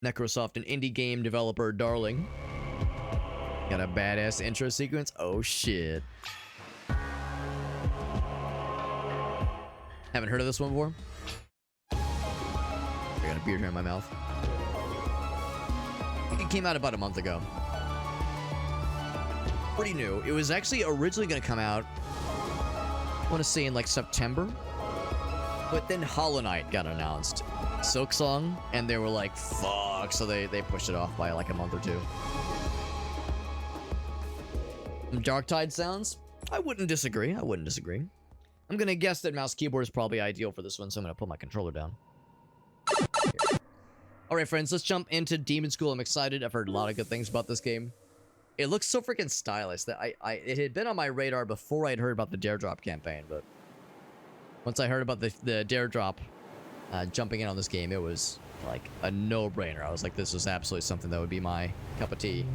Necrosoft, an indie game developer, darling. Got a badass intro sequence. Oh, shit. Haven't heard of this one before? I got a beard here in my mouth. It came out about a month ago. Pretty new. It was actually originally going to come out, I want to say in like September. But then Hollow Knight got announced. Silksong, and they were like, fuck. So they pushed it off by like a month or two. Some Darktide sounds? I wouldn't disagree. I'm going to guess that mouse keyboard is probably ideal for this one, so I'm going to put my controller down. Alright, friends, let's jump into Demonschool. I'm excited. I've heard a lot of good things about this game. It looks so freaking stylish that it had been on my radar before I'd heard about the Dare Drop campaign, but once I heard about the Dare Drop jumping in on this game, it was like a no-brainer. I was like, this is absolutely something that would be my cup of tea.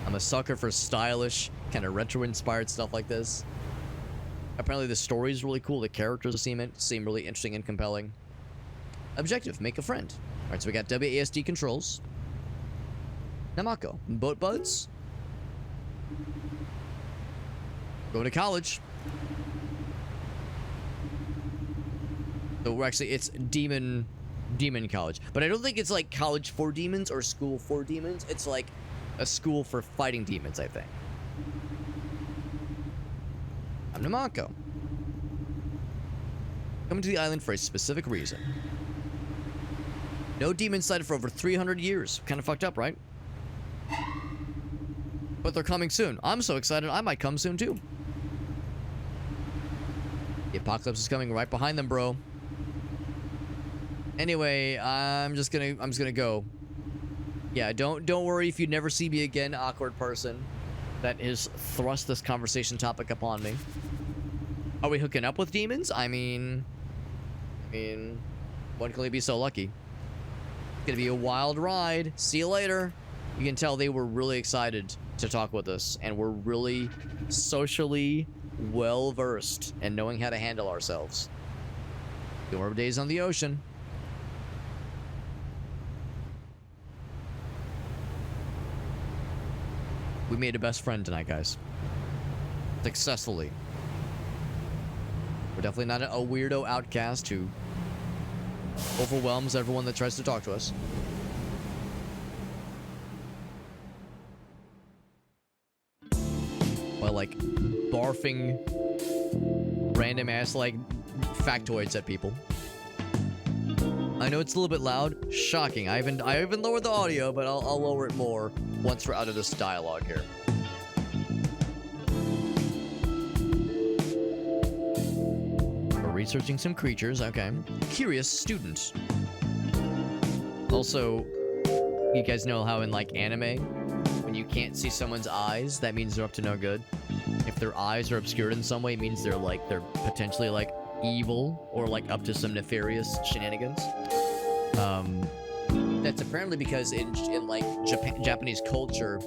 I'm a sucker for stylish, kind of retro-inspired stuff like this. Apparently the story is really cool. The characters seem really interesting and compelling. Objective, make a friend. Alright, so we got WASD controls. Namako, boat buds. Going to college. So we're actually, it's demon college. But I don't think it's like college for demons or school for demons. It's like a school for fighting demons, I think. I'm Namako. Coming to the island for a specific reason. No demons sighted for over 300 years. Kind of fucked up, right? But they're coming soon. I'm so excited, I might come soon too. The apocalypse is coming right behind them, bro. Anyway, I'm just gonna go. Yeah, don't worry if you never see me again, awkward person that has thrust this conversation topic upon me. Are we hooking up with demons? I mean, one can only be so lucky. It's gonna be a wild ride. See you later. You can tell they were really excited to talk with us, and we're really socially well-versed in knowing how to handle ourselves. Few more days on the ocean. We made a best friend tonight, guys. Successfully. We're definitely not a weirdo outcast who overwhelms everyone that tries to talk to us. While, like, barfing random ass, like, factoids at people. I know it's a little bit loud. Shocking. I even lowered the audio, but I'll lower it more once we're out of this dialogue here. We're researching some creatures. Okay. Curious student. Also, you guys know how in like anime, when you can't see someone's eyes, that means they're up to no good. If their eyes are obscured in some way, it means they're potentially like evil or like up to some nefarious shenanigans. That's apparently because in like Japanese culture,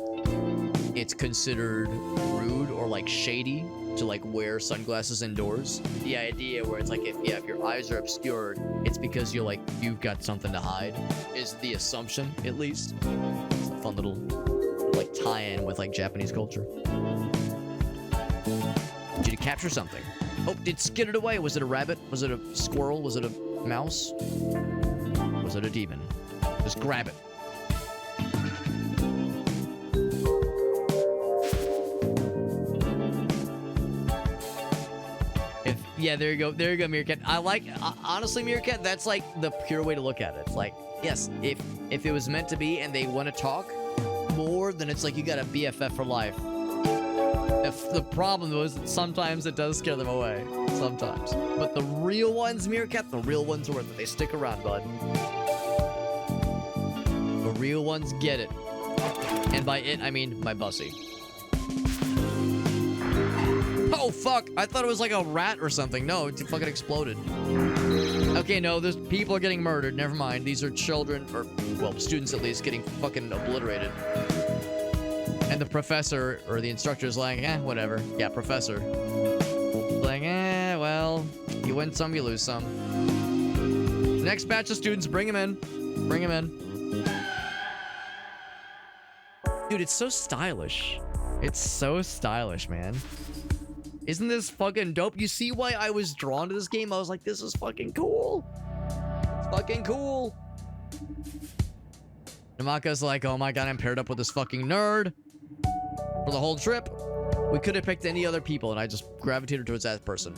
it's considered rude or like shady to like wear sunglasses indoors. The idea where it's like if your eyes are obscured, it's because you've got something to hide, is the assumption at least. It's a fun little like tie-in with like Japanese culture. Did you capture something? Oh, it skidded away. Was it a rabbit? Was it a squirrel? Was it a mouse? Was it a demon? Just grab it. Yeah, there you go, Meerkat. Honestly, Meerkat, that's like the pure way to look at it. It's like, yes, if it was meant to be and they want to talk more, then it's like you got a BFF for life. If the problem was that sometimes it does scare them away. Sometimes. But the real ones, Meerkat, the real ones are worth it. They stick around, bud. The real ones get it. And by it, I mean my bussy. Oh, fuck. I thought it was like a rat or something. No, it fucking exploded. Okay, no, there's people are getting murdered. Never mind. These are children, or, well, students at least, getting fucking obliterated. And the professor, or the instructor, is like, whatever. Yeah, professor. Like, well, you You win some, you lose some. Next batch of students, bring them in. Bring them in. Dude, it's so stylish. It's so stylish, man. Isn't this fucking dope? You see why I was drawn to this game? I was like, this is fucking cool. It's fucking cool. Namako's like, oh my god, I'm paired up with this fucking nerd for the whole trip. We could have picked any other people, and I just gravitated towards that person.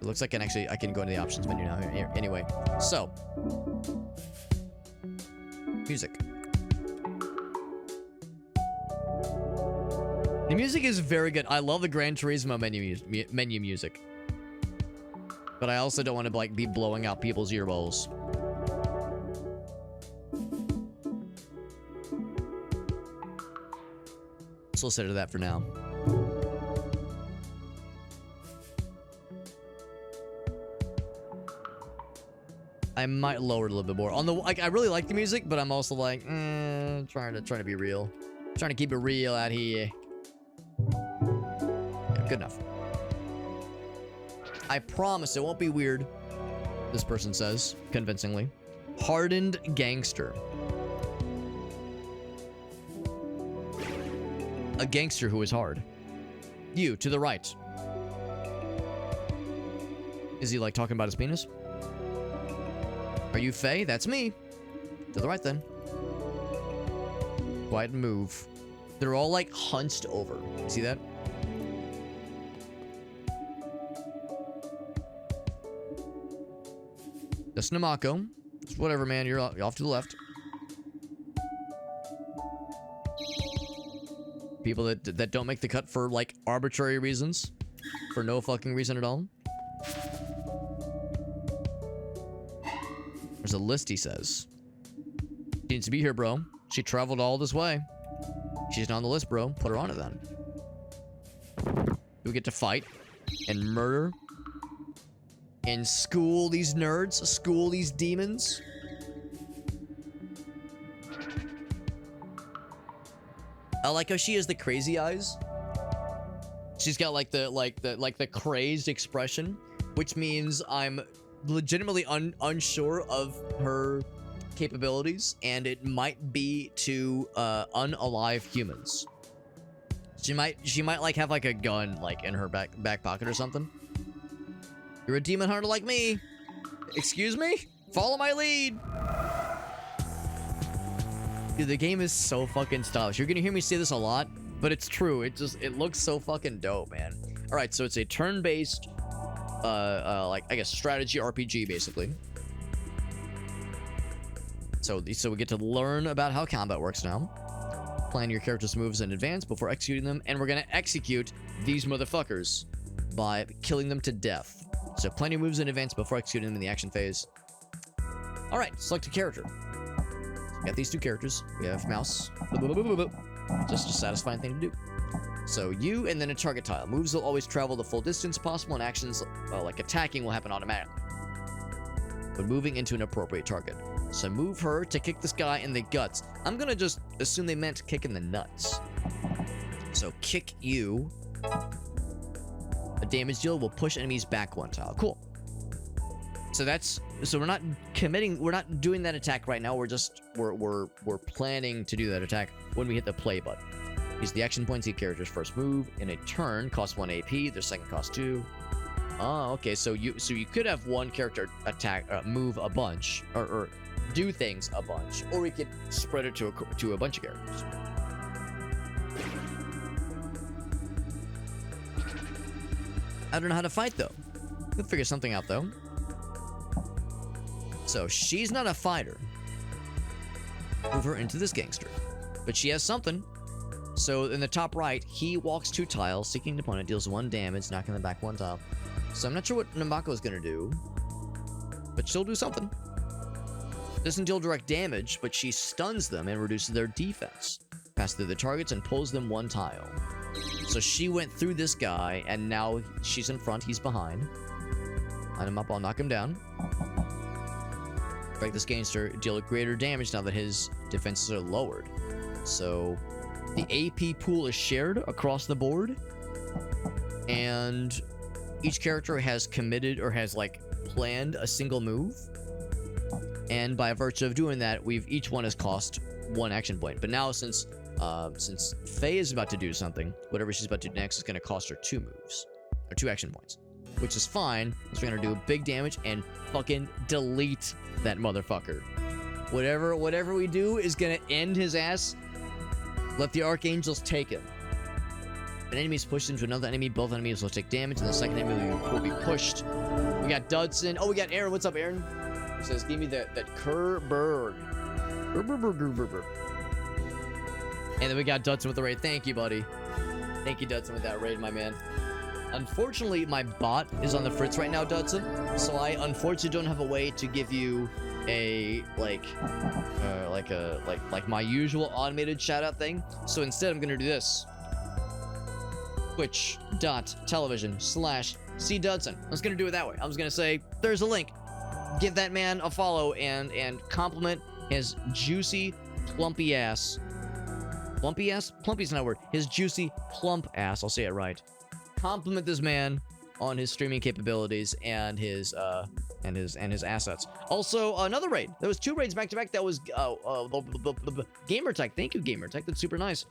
It looks like I can go into the options menu now. Anyway, so music. The music is very good. I love the Gran Turismo menu music, but I also don't want to like be blowing out people's earballs. So we'll set it to that for now. I might lower it a little bit more. On the like, I really like the music, but I'm also like, trying to be real, trying to keep it real out here. Yeah, good enough. I promise it won't be weird. This person says convincingly. Hardened gangster. A gangster who is hard. You, to the right. Is he like talking about his penis? Are you Faye? That's me. To the right then. Quiet and move. They're all like hunched over. See that? That's Namako. It's whatever, man. You're off to the left. People that don't make the cut for like arbitrary reasons, for no fucking reason at all. There's a list, he says. She needs to be here, bro. She traveled all this way. She's not on the list, bro. Put her on it then. We get to fight and murder and school these nerds, school these demons. I like how she has the crazy eyes. She's got like the crazed expression, which means I'm legitimately unsure of her capabilities, and it might be to unalive humans. She might like have like a gun like in her back pocket or something. You're a demon hunter like me. Excuse me? Follow my lead. Dude, the game is so fucking stylish. You're gonna hear me say this a lot, but it's true. It looks so fucking dope, man. All right, so it's a turn-based, like I guess strategy RPG basically. So we get to learn about how combat works now. Plan your character's moves in advance before executing them, and we're gonna execute these motherfuckers by killing them to death. So plan your moves in advance before executing them in the action phase. All right, select a character. We got these two characters. We have mouse. Just a satisfying thing to do. So you and then a target tile. Moves will always travel the full distance possible, and actions like attacking will happen automatically when moving into an appropriate target. So move her to kick this guy in the guts. I'm gonna just assume they meant kick in the nuts. So kick you. A damage deal will push enemies back one tile. Cool. So we're not doing that attack right now. We're planning to do that attack when we hit the play button. Use the action points. Each character's first move in a turn costs 1 AP. Their second costs 2. Oh, okay. So you could have one character attack, move a bunch, or do things a bunch, or we could spread it to a bunch of characters. I don't know how to fight though. We'll figure something out though. So she's not a fighter. Move her into this gangster, but she has something. So in the top right, he walks 2 tiles, seeking an opponent, deals 1 damage, knocking them back 1 tile. So I'm not sure what Namako is gonna do, but she'll do something. Doesn't deal direct damage, but she stuns them and reduces their defense. Pass through the targets and pulls them 1 tile. So she went through this guy, and now she's in front, he's behind. Line him up, I'll knock him down. Break this gangster, deal greater damage now that his defenses are lowered. So the AP pool is shared across the board, and each character has committed or has like planned a single move, and by virtue of doing that, each one has cost 1 action point. But now since Faye is about to do something, whatever she's about to do next is going to cost her 2 moves or 2 action points, which is fine. So we're going to do big damage and fucking delete that motherfucker. Whatever we do is going to end his ass. Let the archangels take him. An enemy is pushed into another enemy. Both enemies will take damage, and the second enemy will be pushed. We got Dudson. Oh, we got Aaron. What's up, Aaron? He says, give me that Kerberg. And then we got Dudson with the raid. Thank you, buddy. Thank you, Dudson, with that raid, my man. Unfortunately, my bot is on the fritz right now, Dudson. So I unfortunately don't have a way to give you a like my usual automated shout out thing. So instead, I'm gonna do this. Twitch.tv/CDudson. I was gonna do it that way. I was gonna say, there's a link. Give that man a follow and compliment his juicy, plumpy ass. Plumpy ass? Plumpy's not a word. His juicy, plump ass. I'll say it right. Compliment this man on his streaming capabilities and his assets. Also, another raid. There was 2 raids back to back. That was Gamertech. Thank you, Gamertech. That's super nice.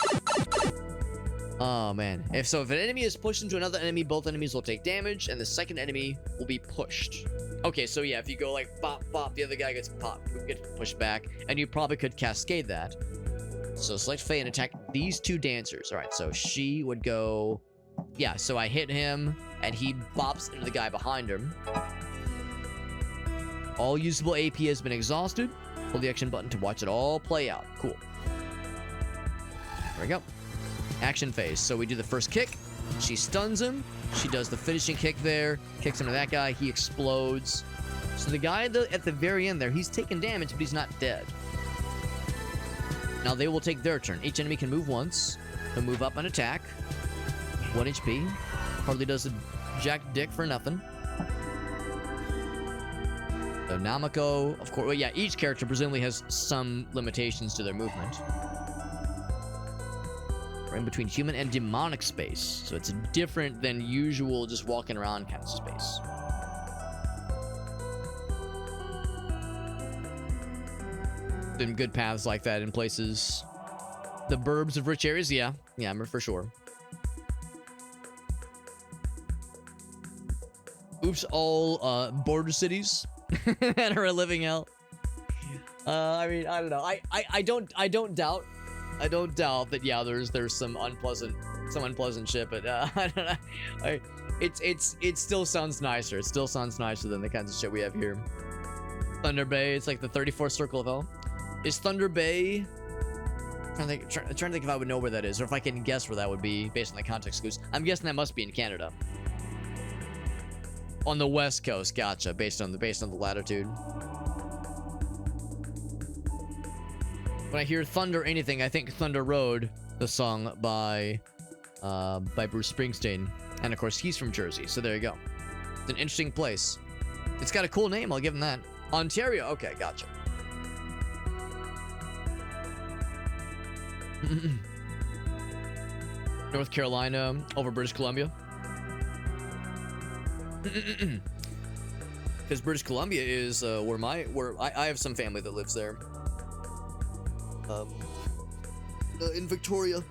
Oh man. If an enemy is pushed into another enemy, both enemies will take damage, and the second enemy will be pushed. Okay, so yeah, if you go like bop bop, the other guy gets pushed back, and you probably could cascade that. So select Faye and attack these 2 dancers. All right, so she would go. Yeah, so I hit him, and he bops into the guy behind him. All usable AP has been exhausted. Hold the action button to watch it all play out. Cool. There we go. Action phase. So we do the first kick. She stuns him. She does the finishing kick there. Kicks into that guy. He explodes. So the guy at the very end there, he's taking damage, but he's not dead. Now they will take their turn. Each enemy can move once. He'll move up and attack. 1 HP. Hardly does a jack dick for nothing. So Namako, of course. Well, yeah, each character presumably has some limitations to their movement. We're in between human and demonic space, so it's different than usual just walking around kind of space. Been good paths like that in places. The burbs of rich areas, yeah, for sure. Oops, all border cities that are a living hell. I mean, I don't know. I don't doubt that. Yeah, there's some unpleasant shit, but I don't know. It still sounds nicer. It still sounds nicer than the kinds of shit we have here. Thunder Bay. It's like the 34th circle of hell. Is Thunder Bay? I'm trying to think if I would know where that is, or if I can guess where that would be based on the context clues. I'm guessing that must be in Canada. On the west coast, gotcha. Based on the latitude. When I hear Thunder anything, I think Thunder Road, the song by Bruce Springsteen, and of course he's from Jersey, so there you go. It's an interesting place. It's got a cool name, I'll give him that. Ontario, okay, gotcha. North Carolina over British Columbia. Because British Columbia is where I have some family that lives there. In Victoria.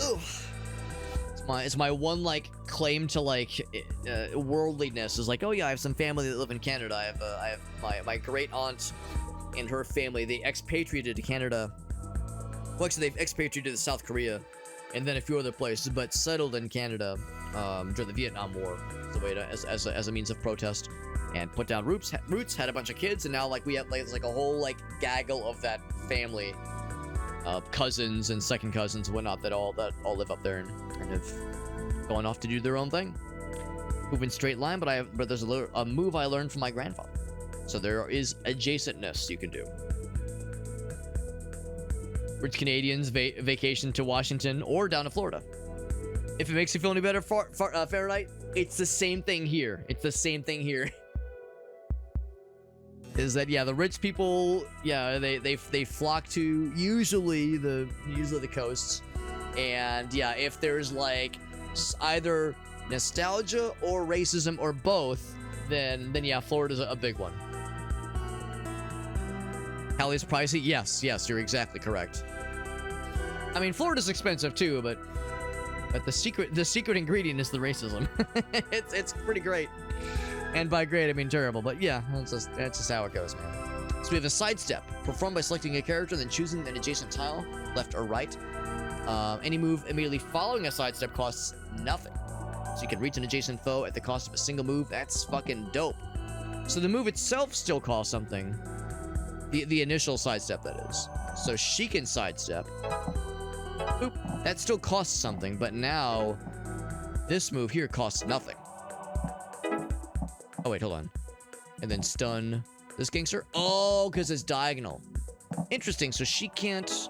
Oh, it's my one like claim to like worldliness is like, oh yeah, I have some family that live in Canada. I have my great aunt and her family. They expatriated to Canada. Well, actually, they've expatriated to South Korea, and then a few other places, but settled in Canada during the Vietnam War as a means of protest, and put down roots. Had a bunch of kids, and now like we have like a whole like gaggle of that family, cousins and second cousins and whatnot that all live up there and kind of going off to do their own thing. Moving straight line, but there's a move I learned from my grandfather, so there is adjacentness you can do. Rich Canadians vacation to Washington or down to Florida. If it makes you feel any better, Fahrenheit, it's the same thing here. It's the same thing here. Is that, yeah, the rich people, yeah, they flock to usually the coasts, and yeah, if there's like either nostalgia or racism or both, then yeah, Florida's a big one. Cali's pricey? Yes, you're exactly correct. I mean, Florida's expensive too, but the secret ingredient is the racism. it's pretty great. And by great, I mean terrible. But yeah, that's just how it goes, man. So we have a sidestep, performed by selecting a character, then choosing an adjacent tile, left or right. Any move immediately following a sidestep costs nothing. So you can reach an adjacent foe at the cost of a single move. That's fucking dope. So the move itself still costs something. The initial sidestep, that is. So she can sidestep. Boop. That still costs something, but now this move here costs nothing. Oh, wait, hold on. And then stun this gangster. Oh, because it's diagonal. Interesting. So she can't...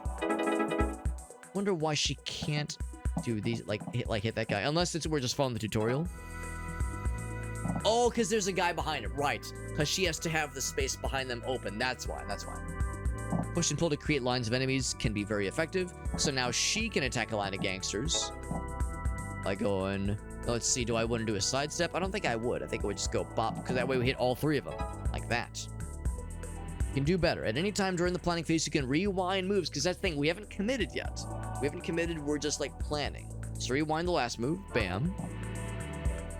Wonder why she can't do these, hit that guy. Unless we're just following the tutorial. Oh, because there's a guy behind him. Right. Because she has to have the space behind them open. That's why. Push and pull to create lines of enemies can be very effective. So now she can attack a line of gangsters. By going... Let's see, do I want to do a sidestep? I don't think I would. I think I would just go bop, because that way we hit all three of them. Like that. You can do better. At any time during the planning phase, you can rewind moves, because that's the thing, we haven't committed yet. We haven't committed, we're just, planning. So rewind the last move. Bam.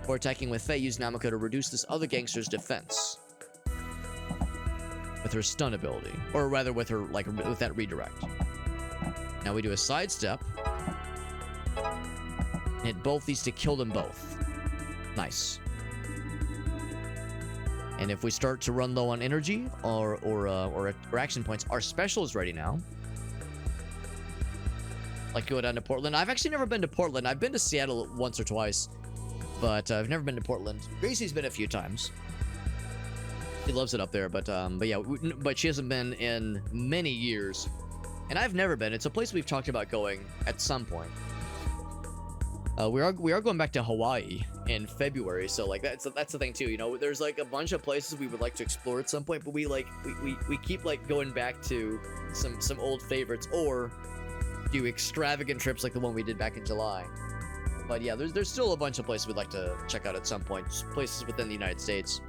Or attacking with Faye, use Namako to reduce this other gangster's defense. With her stun ability. Or rather, with her, with that redirect. Now we do a sidestep. Hit both these to kill them both. Nice. And if we start to run low on energy or action points, our special is ready now. Go down to Portland. I've actually never been to Portland. I've been to Seattle once or twice, but I've never been to Portland. Gracie's been a few times. She loves it up there, but yeah, but she hasn't been in many years, and I've never been. It's a place we've talked about going at some point. We are going back to Hawaii in February, so that's the thing too. You know, there's a bunch of places we would like to explore at some point, but we keep going back to some old favorites or do extravagant trips like the one we did back in July. But yeah, there's still a bunch of places we'd like to check out at some point, just places within the United States.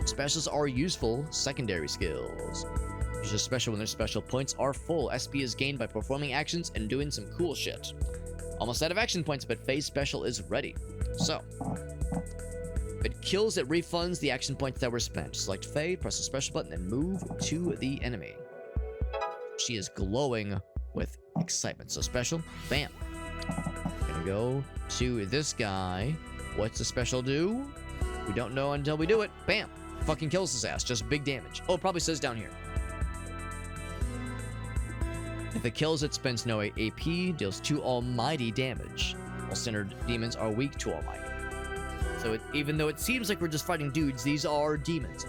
Specials are useful secondary skills. Use a special when their special points are full. SP is gained by performing actions and doing some cool shit. Almost out of action points, but Faye's special is ready. So, if it kills, it refunds the action points that were spent. Select Faye, press the special button, and move to the enemy. She is glowing with excitement. So special, bam. Gonna go to this guy. What's the special do? We don't know until we do it. Bam. Fucking kills his ass. Just big damage. Oh, it probably says down here. If it kills, it spends no AP, deals 2 almighty damage. All standard demons are weak to almighty. So even though it seems like we're just fighting dudes, these are demons.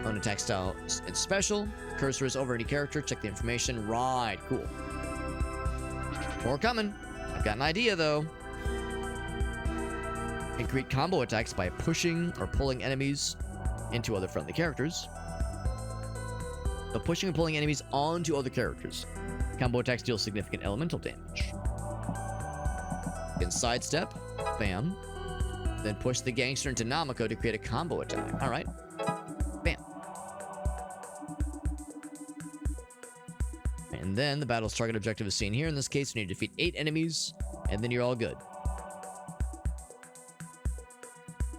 Own attack style and special. Cursor is over any character. Check the information. Right, cool. More coming. I've got an idea though. You can create combo attacks by pushing or pulling enemies into other friendly characters. So pushing and pulling enemies onto other characters. Combo attacks deal significant elemental damage. You can sidestep. Bam. Then push the gangster into Namako to create a combo attack. Alright. Bam. And then the battle's target objective is seen here. In this case, you need to defeat 8 enemies, and then you're all good.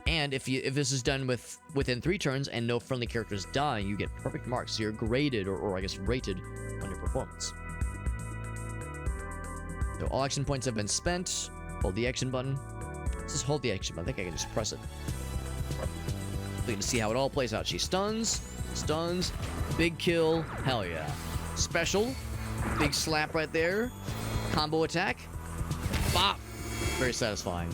And if this is done within 3 turns and no friendly characters die, you get perfect marks. So you're graded, or I guess rated, on your performance. So all action points have been spent. Hold the action button. Let's just hold the action button. I think I can just press it. We can see how it all plays out. She stuns, big kill, hell yeah. Special, big slap right there. Combo attack, bop. Very satisfying.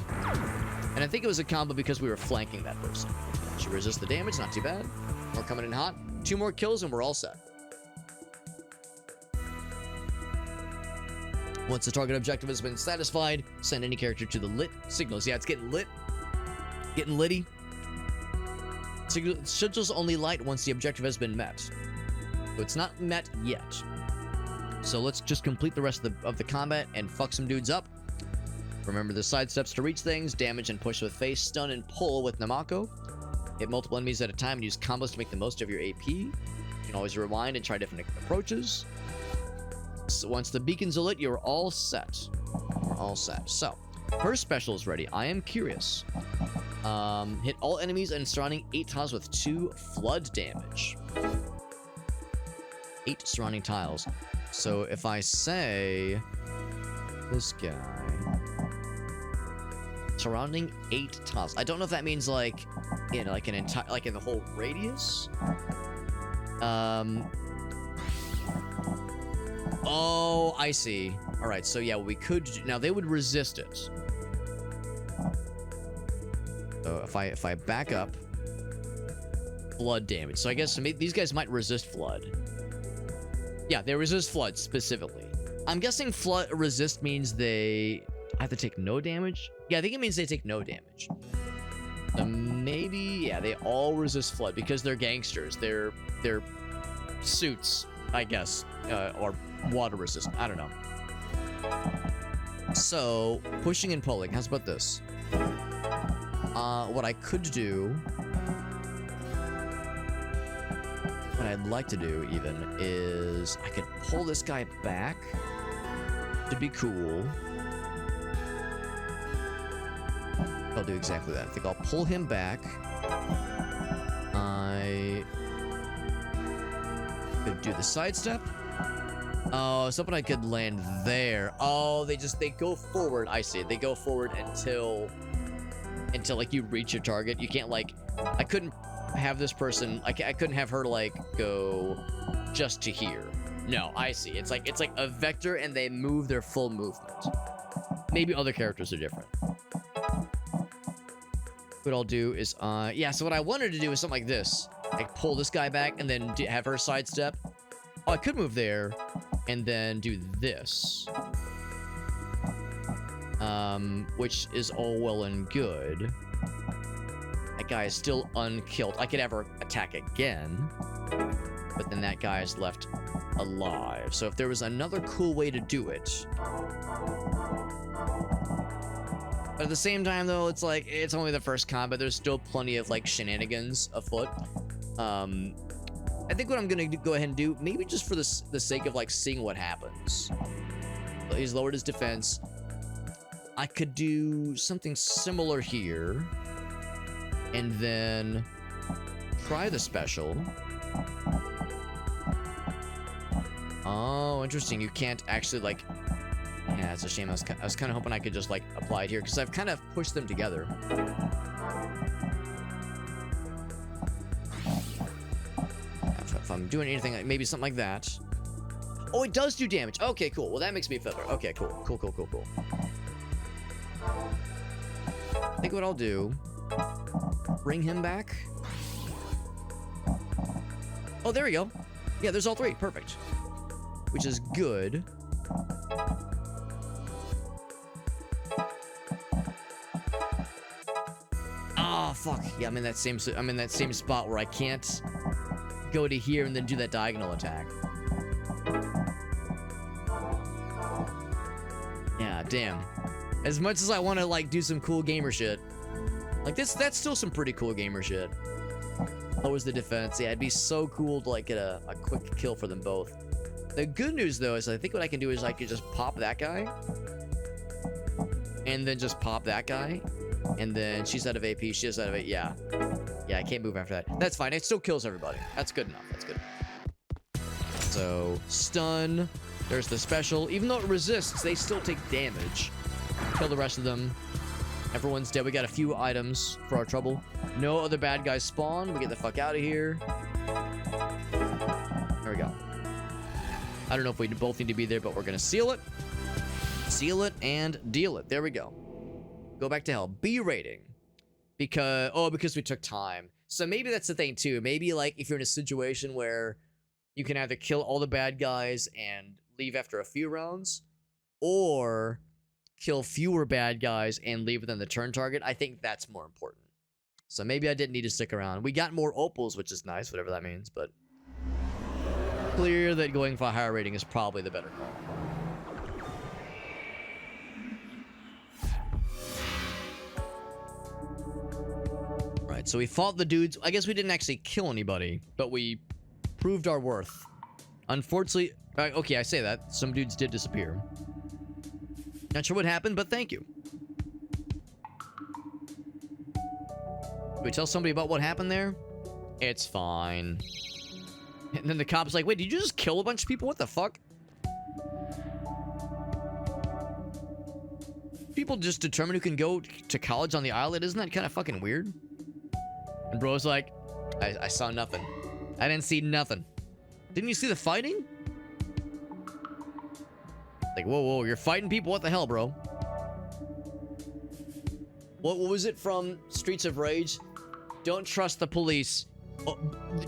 And I think it was a combo because we were flanking that person. She resists the damage, not too bad. We're coming in hot. 2 more kills and we're all set. Once the target objective has been satisfied, send any character to the lit signals. Yeah, it's getting lit. Getting litty. Signals only light once the objective has been met. So it's not met yet. So let's just complete the rest of the combat and fuck some dudes up. Remember the side steps to reach things. Damage and push with Faye. Stun and pull with Namako. Hit multiple enemies at a time and use combos to make the most of your AP. You can always rewind and try different approaches. So once the beacons are lit, you're all set. You're all set. So, her special is ready. I am curious. Hit all enemies and surrounding 8 tiles with 2 flood damage. 8 surrounding tiles. So if I say this guy surrounding 8 tiles, I don't know if that means like in like an entire, like in the whole radius. Oh, I see. All right, so yeah, we could now they would resist it. So if I back up, flood damage. So I guess these guys might resist flood. Yeah, they resist flood specifically. I'm guessing flood resist means they have to take no damage. Yeah, I think it means they take no damage. So maybe, yeah, they all resist flood because they're gangsters. They're suits, I guess, or water resistant. I don't know. So pushing and pulling. How's about this? What I could do, what I'd like to do even is I could pull this guy back to be cool. I'll do exactly that. I think I'll pull him back. I could do the sidestep. Oh, something I could land there. Oh, they go forward. I see. They go forward until like you reach your target. You can't like, I couldn't have this person, I couldn't have her like go just to here. No, I see. It's like a vector and they move their full movement. Maybe other characters are different. What I'll do is, yeah, so what I wanted to do is something like this. Like pull this guy back and then have her sidestep. Oh, I could move there and then do this. Which is all well and good. That guy is still unkilled. I could have her attack again, but then that guy is left alive. So if there was another cool way to do it. But at the same time, though, it's like, it's only the first combat. There's still plenty of, like, shenanigans afoot. I think what I'm going to go ahead and do, maybe just for the sake of, like, seeing what happens. He's lowered his defense. I could do something similar here. And then try the special. Oh, interesting. You can't actually, like... Yeah, it's a shame. I was kind of hoping I could just, like, apply it here, because I've kind of pushed them together. If I'm doing anything, like, maybe something like that. Oh, it does do damage. Okay, cool. Well, that makes me feel better. Okay, cool. Cool. I think what I'll do... Bring him back. Oh, there we go. Yeah, there's all 3. Perfect. Which is good. Oh, fuck. Yeah, I'm in that same spot where I can't go to here and then do that diagonal attack. Yeah, damn. As much as I want to, like, do some cool gamer shit, like, that's still some pretty cool gamer shit. Lowers the defense. Yeah, it'd be so cool to, like, get a quick kill for them both. The good news, though, is I think what I can do is I could just pop that guy. And then just pop that guy. And then she's out of AP. She's out of it. Yeah. Yeah, I can't move after that. That's fine. It still kills everybody. That's good enough. That's good. So, stun. There's the special. Even though it resists, they still take damage. Kill the rest of them. Everyone's dead. We got a few items for our trouble. No other bad guys spawn. We get the fuck out of here. There we go. I don't know if we both need to be there, but we're gonna seal it. Seal it and deal it. There we go. Go back to hell. B rating. Because we took time. So maybe that's the thing too. Maybe like if you're in a situation where you can either kill all the bad guys and leave after a few rounds, or kill fewer bad guys and leave within the turn target. I think that's more important. So maybe I didn't need to stick around. We got more opals, which is nice, whatever that means, but clear that going for a higher rating is probably the better call. Alright, so we fought the dudes. I guess we didn't actually kill anybody, but we proved our worth. Unfortunately, okay, I say that. Some dudes did disappear. Not sure what happened, but thank you. Did we tell somebody about what happened there? It's fine. And then the cop's like, wait, did you just kill a bunch of people? What the fuck? People just determine who can go to college on the island. Isn't that kind of fucking weird? And bro's like, I saw nothing. I didn't see nothing. Didn't you see the fighting? Like, whoa, you're fighting people? What the hell, bro? What was it from Streets of Rage? Don't trust the police. Oh,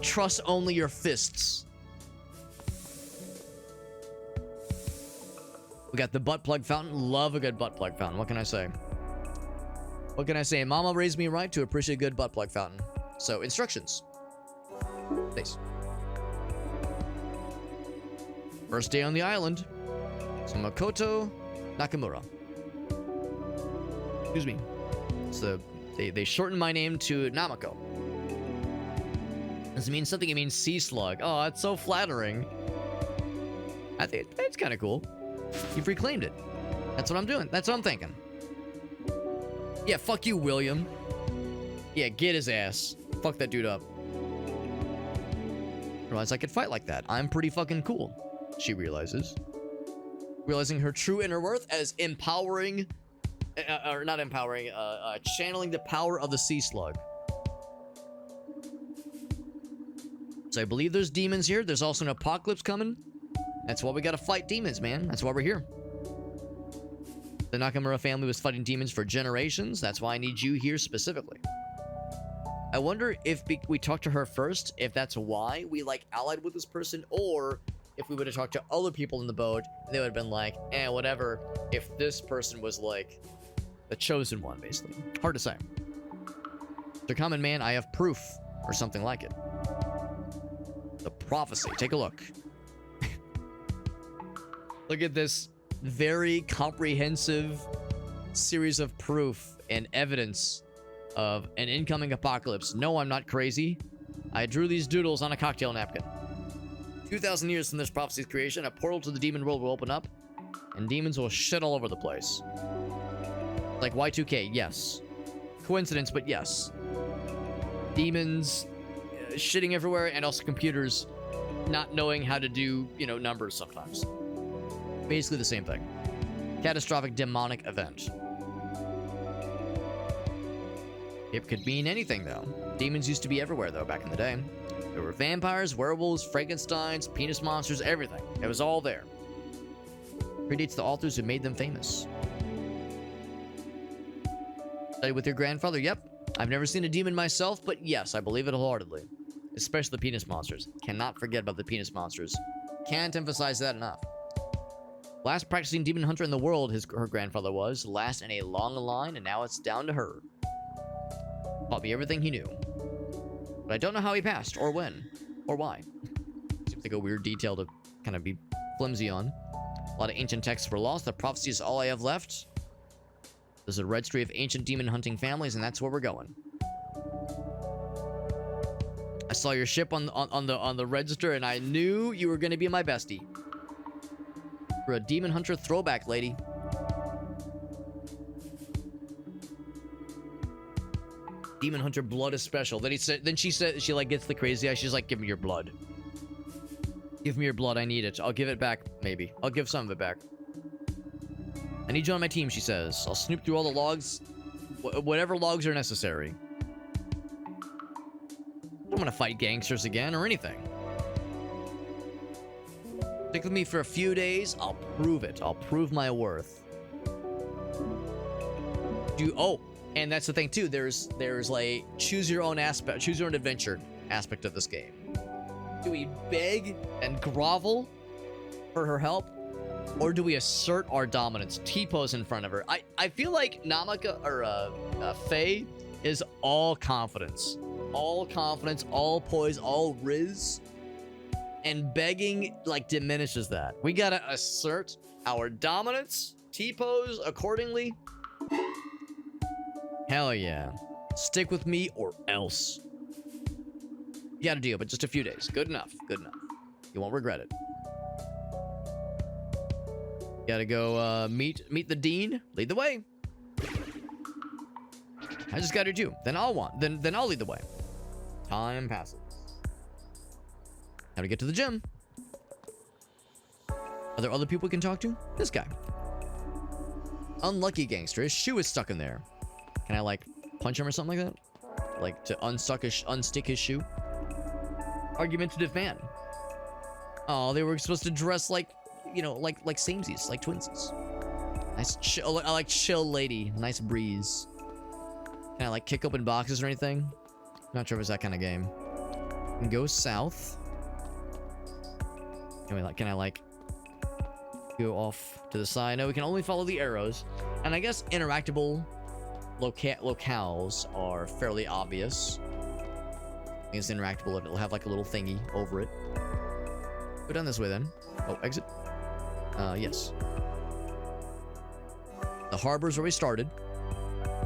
trust only your fists. We got the butt plug fountain. Love a good butt plug fountain. What can I say? What can I say? Mama raised me right to appreciate a good butt plug fountain. So, instructions. Thanks. First day on the island. So, Makoto Nakamura. Excuse me. So, they shortened my name to Namako. Does it mean something? It means sea slug. Oh, that's so flattering. I think it's kind of cool. You've reclaimed it. That's what I'm doing. That's what I'm thinking. Yeah, fuck you, William. Yeah, get his ass. Fuck that dude up. Realize I could fight like that. I'm pretty fucking cool. She realizes. Realizing her true inner worth as empowering... or not empowering, channeling the power of the sea slug. So I believe there's demons here. There's also an apocalypse coming. That's why we gotta fight demons, man. That's why we're here. The Nakamura family was fighting demons for generations. That's why I need you here specifically. I wonder if we talked to her first, if that's why we, like, allied with this person, or if we would have talked to other people in the boat, they would have been like, whatever, if this person was, like, the chosen one, basically. Hard to say. The common man, I have proof, or something like it. The prophecy. Take a look. Look at this very comprehensive series of proof and evidence of an incoming apocalypse. No, I'm not crazy. I drew these doodles on a cocktail napkin. 2,000 years from this prophecy's creation, a portal to the demon world will open up, and demons will shit all over the place. Like Y2K, yes. Coincidence, but yes. Demons shitting everywhere, and also computers not knowing how to do, numbers sometimes. Basically the same thing. Catastrophic demonic event. It could mean anything, though. Demons used to be everywhere, though, back in the day. There were vampires, werewolves, Frankensteins, penis monsters, everything. It was all there. Predates the authors who made them famous. Studied with your grandfather? Yep. I've never seen a demon myself, but yes, I believe it wholeheartedly. Especially the penis monsters. Cannot forget about the penis monsters. Can't emphasize that enough. Last practicing demon hunter in the world, her grandfather was. Last in a long line, and now it's down to her. Taught me everything he knew. But I don't know how he passed, or when, or why. Seems like a weird detail to kind of be flimsy on. A lot of ancient texts were lost. The prophecy is all I have left. There's a registry of ancient demon hunting families, and that's where we're going. I saw your ship on the register, and I knew you were going to be my bestie. You're a demon hunter throwback, lady. Demon hunter blood is special. Then she said, she like gets the crazy eye. She's like, give me your blood. Give me your blood. I need it. I'll give it back, maybe. I'll give some of it back. I need you on my team, she says. I'll snoop through all the logs. Whatever logs are necessary. I don't want to fight gangsters again or anything. Stick with me for a few days. I'll prove it. I'll prove my worth. And that's the thing too. There's like choose your own aspect, choose your own adventure aspect of this game. Do we beg and grovel for her help, or do we assert our dominance? T-pose in front of her. I feel like Namaka or Faye is all confidence, all poise, all riz, and begging like diminishes that. We gotta assert our dominance. T-pose accordingly. Hell yeah. Stick with me or else. You gotta deal, but just a few days. Good enough. Good enough. You won't regret it. Gotta go meet the dean. Lead the way. I just gotta do. Then I'll lead the way. Time passes. Now to get to the gym. Are there other people we can talk to? This guy. Unlucky gangster. His shoe is stuck in there. Can I like punch him or something like that? Like to unstick his shoe? Argumentative man. Oh, they were supposed to dress like, you know, like samesies, like twinsies. Nice chill. I like chill lady. Nice breeze. Can I like kick open boxes or anything? Not sure if it's that kind of game. And go south. Can I like go off to the side? No, we can only follow the arrows. And I guess interactable locales are fairly obvious. I think it's interactable. It'll have like a little thingy over it. Go down this way then. Oh, exit. Yes. The harbor's where we started.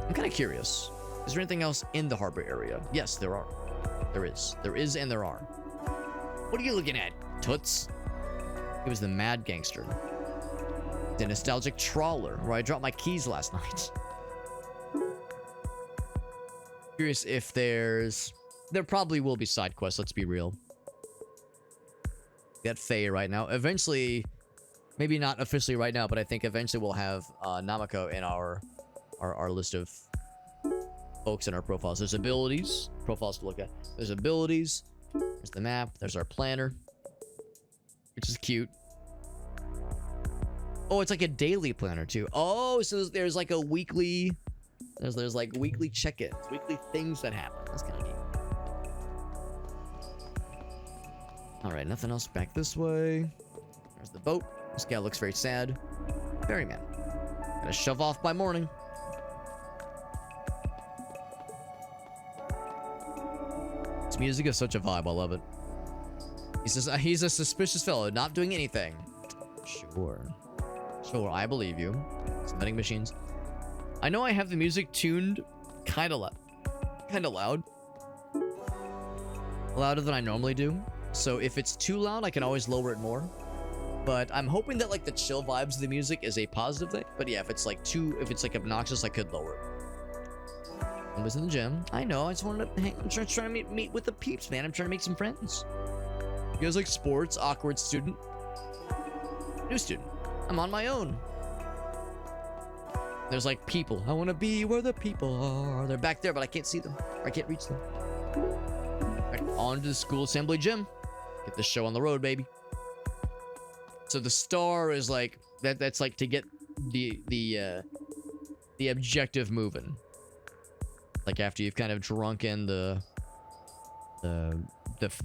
I'm kind of curious. Is there anything else in the harbor area? Yes, there are. There is. There is and there are. What are you looking at, toots? It was the mad gangster. The nostalgic trawler, where I dropped my keys last night. Curious if there's... There probably will be side quests, let's be real. We got Faye right now. Eventually, maybe not officially right now, but I think eventually we'll have Namako in our list of folks in our profiles. There's abilities, profiles to look at. There's abilities, there's the map, there's our planner, which is cute. Oh, it's like a daily planner too. Oh, so there's like a weekly, there's like weekly check-ins, weekly things that happen. That's kind of neat. All right, nothing else back this way. There's the boat. This guy looks very sad. Ferryman. Gonna shove off by morning. This music is such a vibe. I love it. He says he's a suspicious fellow, not doing anything. Sure. Sure, I believe you. Some vending machines. I know I have the music tuned kind of loud. Louder than I normally do. So if it's too loud, I can always lower it more. But I'm hoping that like the chill vibes of the music is a positive thing. But yeah, if it's like obnoxious, I could lower it. I was in the gym. I know. I just wanted to hang. I'm trying to meet with the peeps, man. I'm trying to make some friends. You guys like sports? Awkward student. New student. I'm on my own. There's like people. I want to be where the people are. They're back there, but I can't see them. Or I can't reach them. Right, on to the school assembly gym. Get the show on the road, baby. So the star is like that's like to get the objective moving. Like after you've kind of drunken the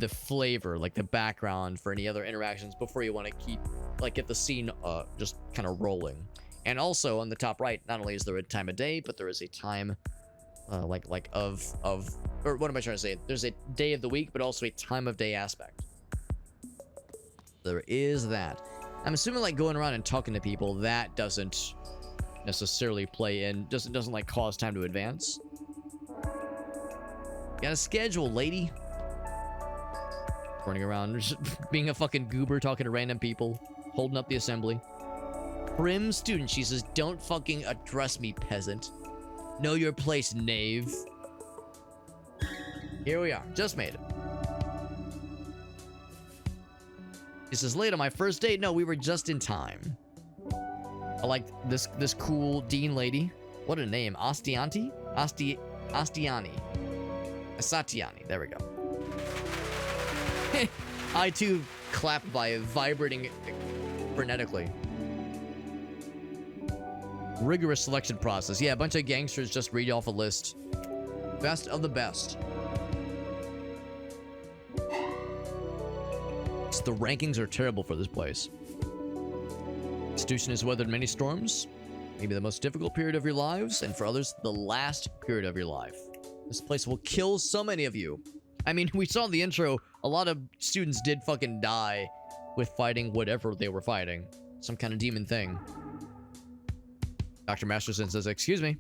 flavor, like the background for any other interactions before you want to get the scene just kind of rolling. And also on the top right, not only is there a time of day, but there is a time or what am I trying to say? There's a day of the week, but also a time of day aspect. There is that. I'm assuming like going around and talking to people, that doesn't necessarily play in, doesn't like cause time to advance. Got a schedule, lady. Running around, just being a fucking goober, talking to random people, holding up the assembly. Prim student, she says, don't fucking address me, peasant. Know your place, knave. Here we are, just made it. She says, late on my first date. No, we were just in time. I like this cool dean lady. What a name, Astiani? Astiani. Asatiani, there we go. I too clap by vibrating frenetically. Rigorous selection process. Yeah, a bunch of gangsters just read off a list. Best of the best. The rankings are terrible for this place. Institution has weathered many storms. Maybe the most difficult period of your lives, and for others, the last period of your life. This place will kill so many of you. I mean, we saw in the intro, a lot of students did fucking die with fighting whatever they were fighting. Some kind of demon thing. Dr. Masterson says, excuse me.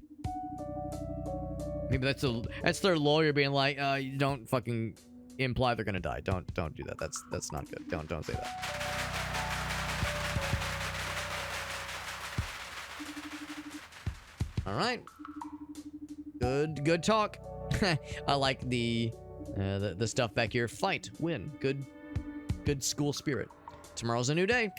Maybe that's their lawyer being like, you don't fucking imply they're gonna die. Don't do that. That's not good. Don't say that. All right. Good talk. I like the stuff back here. Fight, win. Good school spirit. Tomorrow's a new day.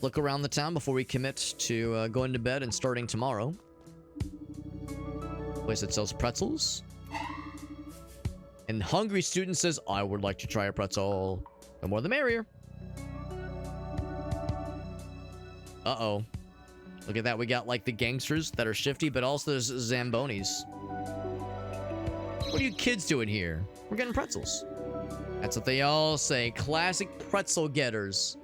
Look around the town before we commit to going to bed and starting tomorrow. Place that sells pretzels. And hungry student says, I would like to try a pretzel. The more the merrier. Uh-oh. Look at that. We got like the gangsters that are shifty, but also there's Zambonis. What are you kids doing here? We're getting pretzels. That's what they all say. Classic pretzel getters.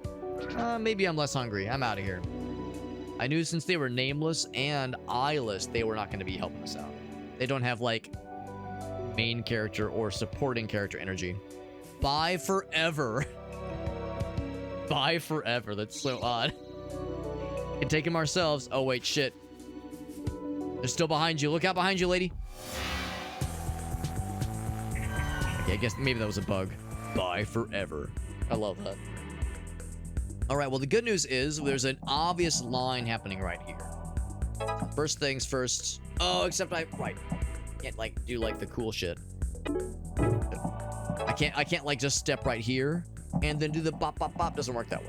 Maybe I'm less hungry. I'm out of here. I knew since they were nameless and eyeless, they were not going to be helping us out. They don't have like main character or supporting character energy. Bye forever. Bye forever. That's so odd. Can take them ourselves. Oh wait, shit. They're still behind you. Look out behind you, lady. Okay, I guess maybe that was a bug. Bye forever. I love that. All right, well, the good news is there's an obvious line happening right here. First things first. Oh, except I can't like do like the cool shit. I can't like just step right here and then do the bop bop bop. Doesn't work that way.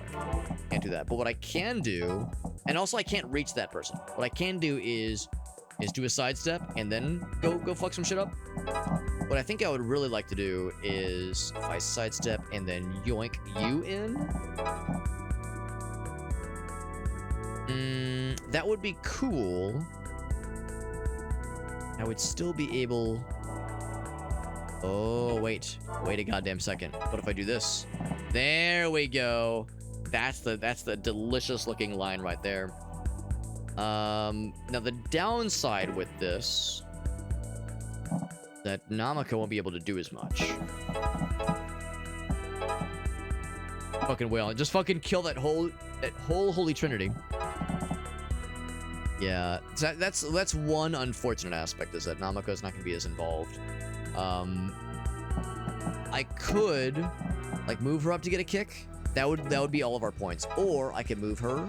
Can't do that. But what I can do, and also I can't reach that person. What I can do is do a sidestep and then go fuck some shit up. What I think I would really like to do is if I sidestep and then yoink you in. That would be cool. I would still be able... Oh, wait a goddamn second. What if I do this? There we go. That's the delicious looking line right there. Now the downside with this, that Namako won't be able to do as much. Fucking whale. Just fucking kill that whole holy trinity. Yeah, that's one unfortunate aspect, is that Namako's not gonna be as involved. I could like move her up to get a kick. That would be all of our points. Or I could move her,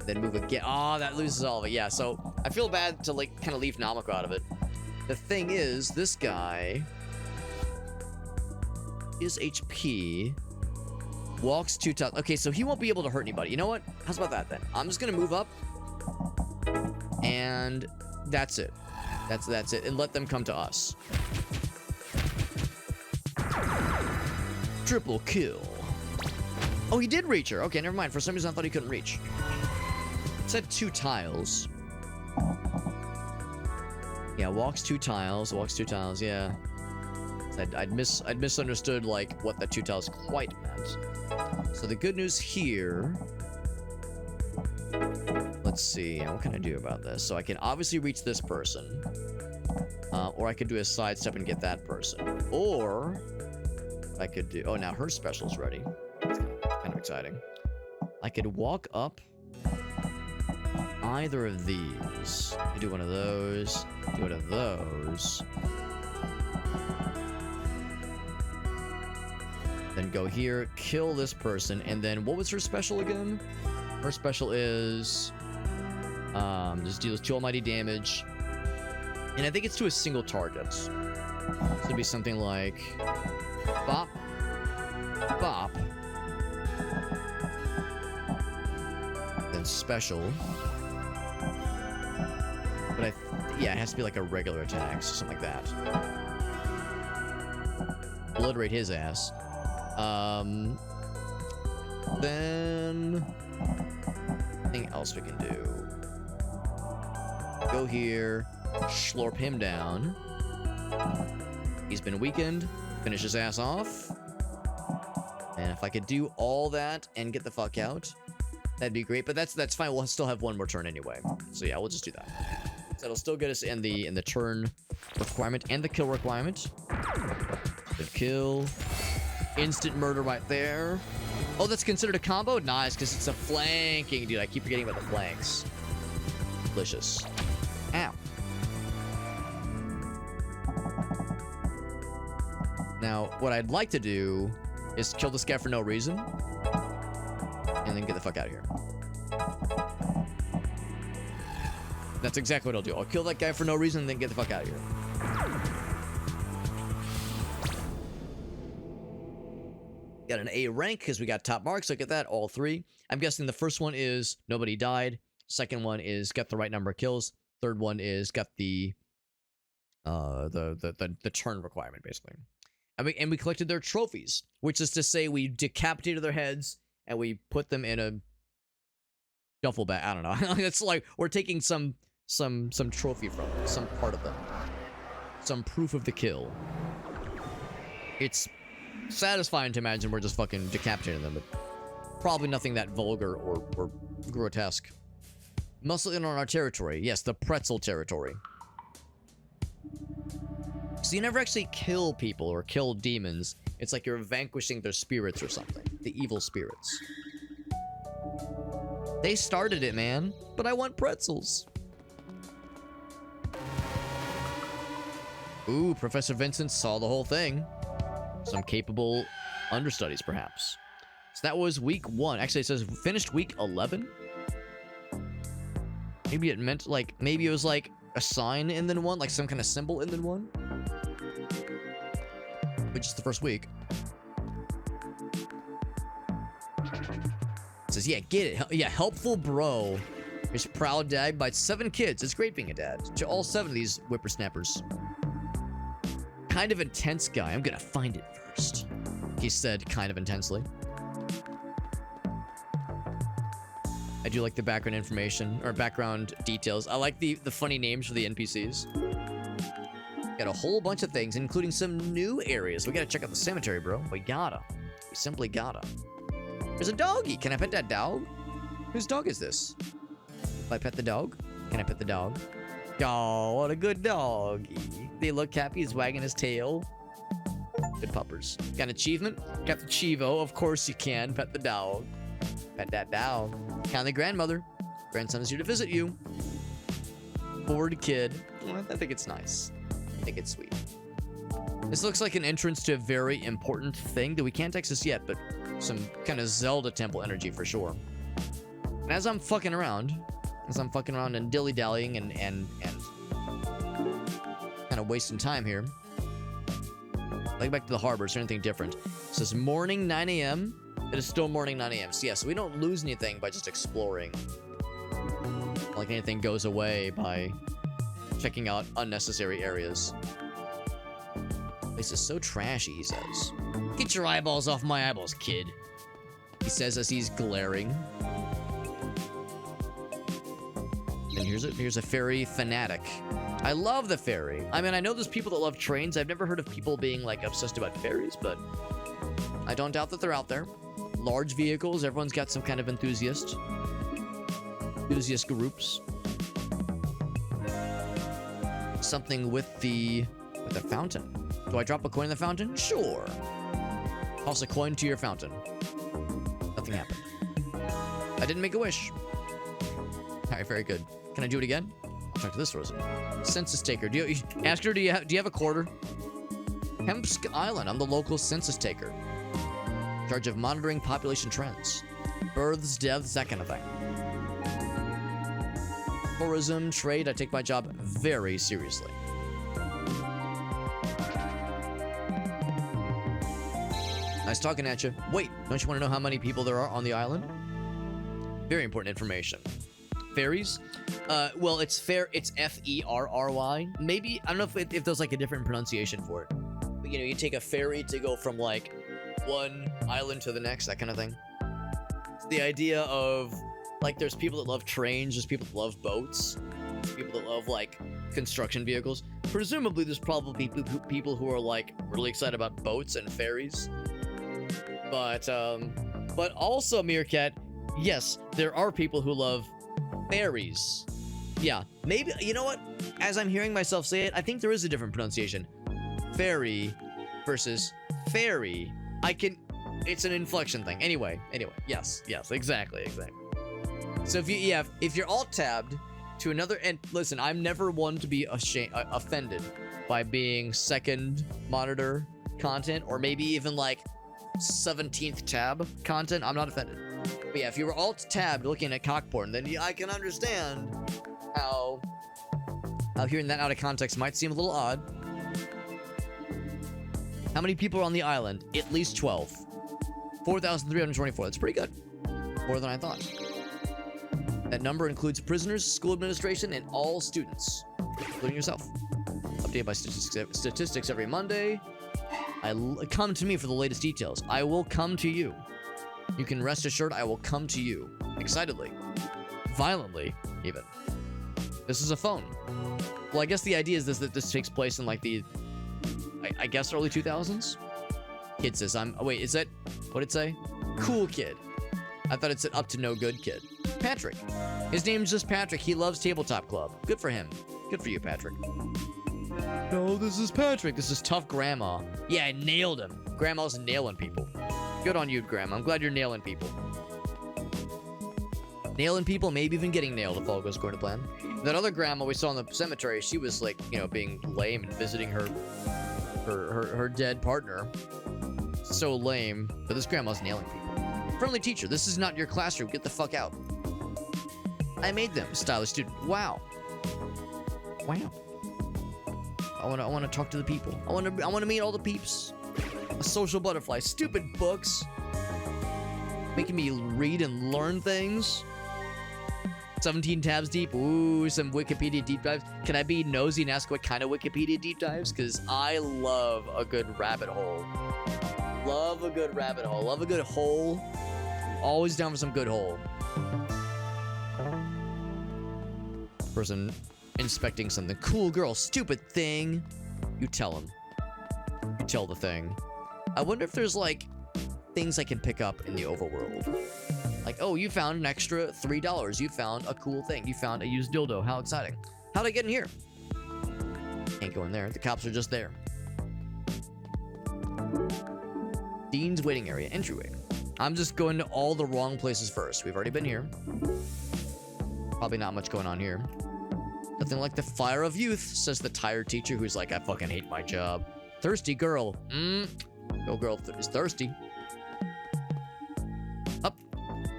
then move again. Oh, that loses all of it. Yeah, so I feel bad to like kind of leave Namako out of it. The thing is, this guy is HP. Walks 2 tiles. Okay, so he won't be able to hurt anybody. You know what? How's about that then? I'm just gonna move up. And that's it. That's it. And let them come to us. Triple kill. Oh, he did reach her. Okay, never mind. For some reason, I thought he couldn't reach. It said 2 tiles. Yeah, walks 2 tiles. Walks 2 tiles. Yeah. I'd misunderstood like what the 2 tiles quite meant. So the good news here. Let's see. What can I do about this? So I can obviously reach this person, or I could do a sidestep and get that person, or I could do. Oh, now her special's ready. That's kind of exciting. I could walk up either of these. Do one of those. Do one of those. Then go here, kill this person, and then what was her special again? Her special is just deals 2 almighty damage, and I think it's to a single target. So it'd be something like bop, bop, then special. But yeah, it has to be like a regular attack, so something like that. Obliterate his ass. Then anything else we can do? Go here, slurp him down. He's been weakened. Finish his ass off. And if I could do all that and get the fuck out, that'd be great. But that's fine. We'll still have one more turn anyway. So yeah, we'll just do that. So that'll still get us in the turn requirement and the kill requirement. Good kill. Instant murder right there. Oh, that's considered a combo? Nice, because it's a flanking, dude. I keep forgetting about the flanks. delicious. Ow. Now, what I'd like to do is kill this guy for no reason. And then get the fuck out of here. That's exactly what I'll do. I'll kill that guy for no reason and then get the fuck out of here. Got an A rank because we got top marks. Look at that, all 3. I'm guessing the first one is nobody died. Second one is got the right number of kills. Third one is got the turn requirement, basically. And we collected their trophies, which is to say we decapitated their heads and we put them in a duffel bag. I don't know. It's like we're taking some trophy from them, some part of them, some proof of the kill. It's satisfying to imagine we're just fucking decapitating them, but probably nothing that vulgar or grotesque. Muscle in on our territory. Yes, the pretzel territory. So you never actually kill people or kill demons. It's like you're vanquishing their spirits or something. The evil spirits. They started it, man. But I want pretzels. Ooh, Professor Vincent saw the whole thing. Some capable understudies, perhaps. So that was week 1. Actually, it says finished week 11. Maybe it meant, like, maybe it was like a sign and then 1, like some kind of symbol and then 1. But just the first week. It says, yeah, get it. Yeah, helpful bro. Here's a proud dad by 7 kids. It's great being a dad. To all 7 of these whippersnappers. Kind of intense guy. I'm gonna find it first. He said kind of intensely. I do like the background information, or background details. I like the funny names for the NPCs. Got a whole bunch of things, including some new areas. We gotta check out the cemetery, bro. We gotta. We simply gotta. There's a doggy. Can I pet that dog? Whose dog is this? If I pet the dog? Can I pet the dog? Oh, what a good doggy. They look happy. He's wagging his tail. Good puppers. Got an achievement? Got the Chivo. Of course you can. Pet the dog. Pet that dog. Count the grandmother. Grandson is here to visit you. Bored kid. I think it's nice. I think it's sweet. This looks like an entrance to a very important thing that we can't access yet, but some kind of Zelda temple energy for sure. And as I'm fucking around and dilly-dallying and kind of wasting time here, like back to the harbor, is there anything different? It says morning 9 a.m. It is still morning 9 a.m. So yeah, so we don't lose anything by just exploring. Like anything goes away by checking out unnecessary areas. This is so trashy, he says. Get your eyeballs off my eyeballs, kid. He says as he's glaring. And here's a ferry fanatic. I love the ferry. I mean, I know there's people that love trains. I've never heard of people being like obsessed about ferries, but I don't doubt that they're out there. Large vehicles, everyone's got some kind of enthusiast groups. Something with the fountain. Do I drop a coin in the fountain? Sure. Toss a coin to your fountain. Nothing happened. I didn't make a wish. Alright, very good. Can I do it again? I'll talk to this person. Census taker. Ask her, do you have a quarter? Hempsk Island. I'm the local census taker. In charge of monitoring population trends. Births, deaths, that kind of thing. Tourism, trade. I take my job very seriously. Nice talking at you. Wait, don't you want to know how many people there are on the island? Very important information. Ferries? Well, it's F-E-R-R-Y. Maybe, I don't know if there's like a different pronunciation for it. But, you know, you take a ferry to go from like one island to the next, that kind of thing. It's the idea of, like, there's people that love trains, there's people that love boats, there's people that love, like, construction vehicles. Presumably, there's probably people who are, like, really excited about boats and ferries. But also, Meerkat, yes, there are people who love ferries. Yeah, maybe, you know what? As I'm hearing myself say it, I think there is a different pronunciation. Ferry versus fairy. It's an inflection thing. Anyway, yes, exactly. So if you're alt-tabbed to another. And listen, I'm never one to be offended by being second monitor content, or maybe even like 17th tab content. I'm not offended. But yeah, if you were alt tabbed looking at cock porn, then I can understand how hearing that out of context might seem a little odd. How many people are on the island? At least 12. 4,324. That's pretty good. More than I thought. That number includes prisoners, school administration, and all students, including yourself. Updated by statistics every Monday. Come to me for the latest details. I will come to you. You can rest assured I will come to you. Excitedly. Violently, even. This is a phone. Well, I guess the idea is that this takes place in like the, I guess, early 2000s? Kid says, wait, is that, what'd it say? Cool kid. I thought it said up to no good kid. Patrick. His name's just Patrick. He loves Tabletop Club. Good for him. Good for you, Patrick. No, this is Patrick. This is tough grandma. Yeah, I nailed him. Grandma's nailing people. Good on you, Grandma. I'm glad you're nailing people. Nailing people, maybe even getting nailed if all goes according to plan. That other grandma we saw in the cemetery, she was like, you know, being lame and visiting her dead partner. So lame. But this grandma's nailing people. Friendly teacher, this is not your classroom. Get the fuck out. I made them. Stylish student. Wow. Wow. I want to talk to the people. I want to meet all the peeps. A social butterfly. Stupid books. Making me read and learn things. 17 tabs deep. Ooh, some Wikipedia deep dives. Can I be nosy and ask what kind of Wikipedia deep dives? Because I love a good rabbit hole. Love a good rabbit hole. Love a good hole. Always down for some good hole. Person inspecting something. Cool girl. Stupid thing. You tell him. You tell the thing. I wonder if there's like things I can pick up in the overworld. Like, oh, you found an extra $3. You found a cool thing. You found a used dildo. How exciting. How'd I get in here? Can't go in there. The cops are just there. Dean's waiting area. Entryway. I'm just going to all the wrong places first. We've already been here. Probably not much going on here. Nothing like the fire of youth, says the tired teacher who's like, I fucking hate my job. Thirsty girl. No girl is thirsty. Up.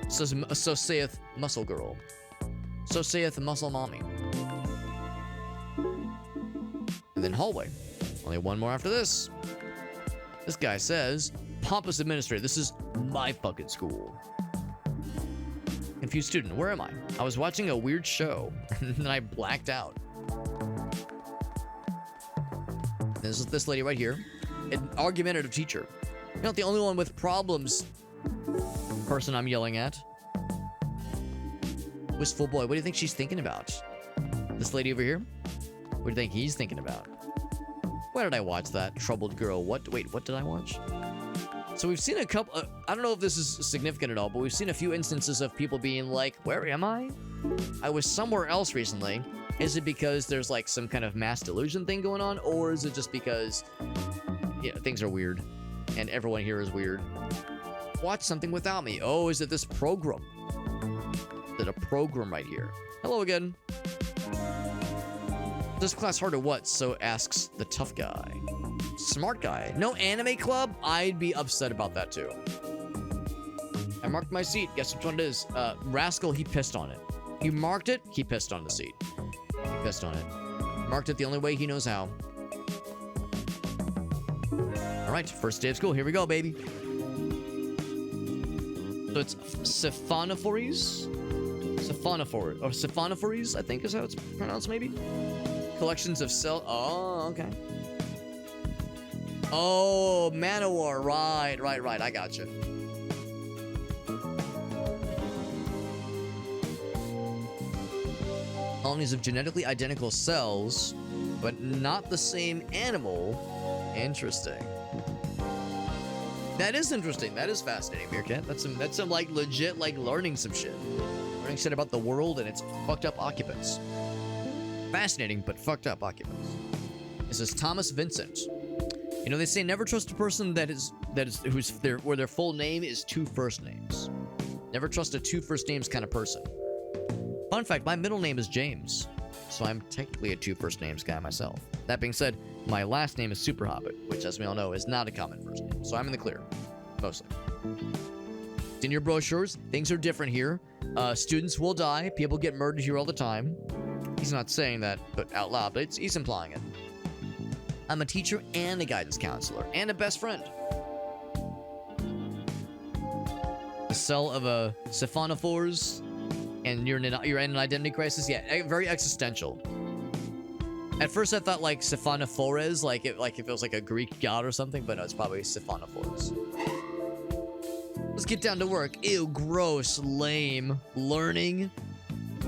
So saith muscle girl. So saith muscle mommy. And then hallway. Only one more after this. This guy says, pompous administrator. This is my fucking school. Confused student. Where am I? I was watching a weird show, and then I blacked out. This is this lady right here. An argumentative teacher. You're not the only one with problems, person I'm yelling at. Wistful boy. What do you think she's thinking about? This lady over here? What do you think he's thinking about? Why did I watch that? Troubled girl. What? Wait, what did I watch? So we've seen a couple, I don't know if this is significant at all, but we've seen a few instances of people being like, where am I? I was somewhere else recently. Is it because there's like some kind of mass delusion thing going on? Or is it just because, you know, things are weird and everyone here is weird? Watch something without me. Oh, is it this program? Is it a program right here? Hello again. This class hard or what? So asks the tough guy. Smart guy. No anime club? I'd be upset about that too. I marked my seat. Guess which one it is? Rascal, he pissed on it. He marked it, he pissed on the seat. He pissed on it. Marked it the only way he knows how. Alright, first day of school. Here we go, baby. So it's Siphonophores? Or Siphonophores, I think is how it's pronounced, maybe? Collections of cell. Oh, okay. Oh, Manowar. Right. I got you. Colonies of genetically identical cells, but not the same animal. Interesting. That is interesting. That is fascinating, Meerkat. That's some like legit like learning some shit. Learning shit about the world and its fucked up occupants. Fascinating, but fucked up occupants. This is Thomas Vincent. You know, they say never trust a person where their full name is two first names. Never trust a two first names kind of person. Fun fact, my middle name is James, so I'm technically a 2 first names guy myself. That being said, my last name is Super Hobbit, which, as we all know, is not a common first name, so I'm in the clear, mostly. In your brochures, things are different here. Students will die. People get murdered here all the time. He's not saying that but out loud, but he's implying it. I'm a teacher and a guidance counselor and a best friend. The cell of a siphonophores, and you're in an identity crisis. Yeah, very existential. At first, I thought like siphonophores, like if it was like a Greek god or something, but no, it's probably siphonophores. Let's get down to work. Ew, gross, lame. Learning.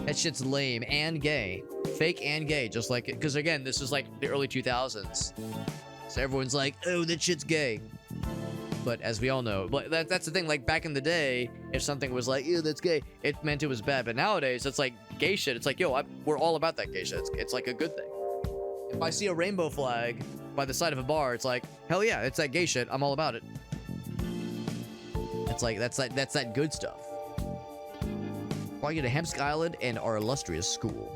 That shit's lame and gay. Fake and gay, just like it. Because again, this is like the early 2000s. So everyone's like, oh, that shit's gay. But as we all know, but that's the thing. Like back in the day, if something was like, ew, that's gay, it meant it was bad. But nowadays, it's like gay shit. It's like, yo, we're all about that gay shit. It's like a good thing. If I see a rainbow flag by the side of a bar, it's like, hell yeah, it's that gay shit. I'm all about it. It's like, that's that good stuff. Brought you to Hempstead Island and our illustrious school.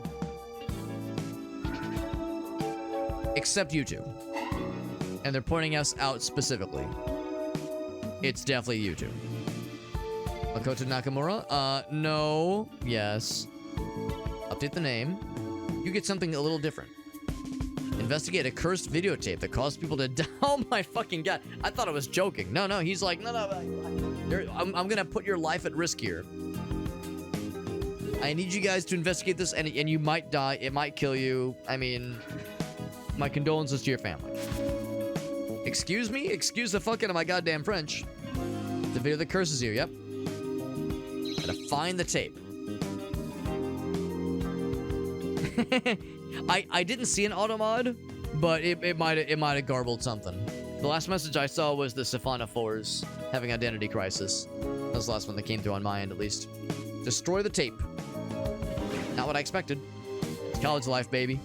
Except you two. And they're pointing us out specifically. It's definitely you two. Makoto Nakamura? No. Yes. Update the name. You get something a little different. Investigate a cursed videotape that caused people to die. Oh my fucking god. I thought I was joking. No, he's like, no. I'm gonna put your life at risk here. I need you guys to investigate this, and you might die. It might kill you. I mean, my condolences to your family. Excuse me? Excuse the fuck out of my goddamn French. The video that curses you, yep. Gotta find the tape. I didn't see an automod, but it might have garbled something. The last message I saw was the Siphonophores having identity crisis. That was the last one that came through on my end, at least. Destroy the tape. Not what I expected. It's college life, baby.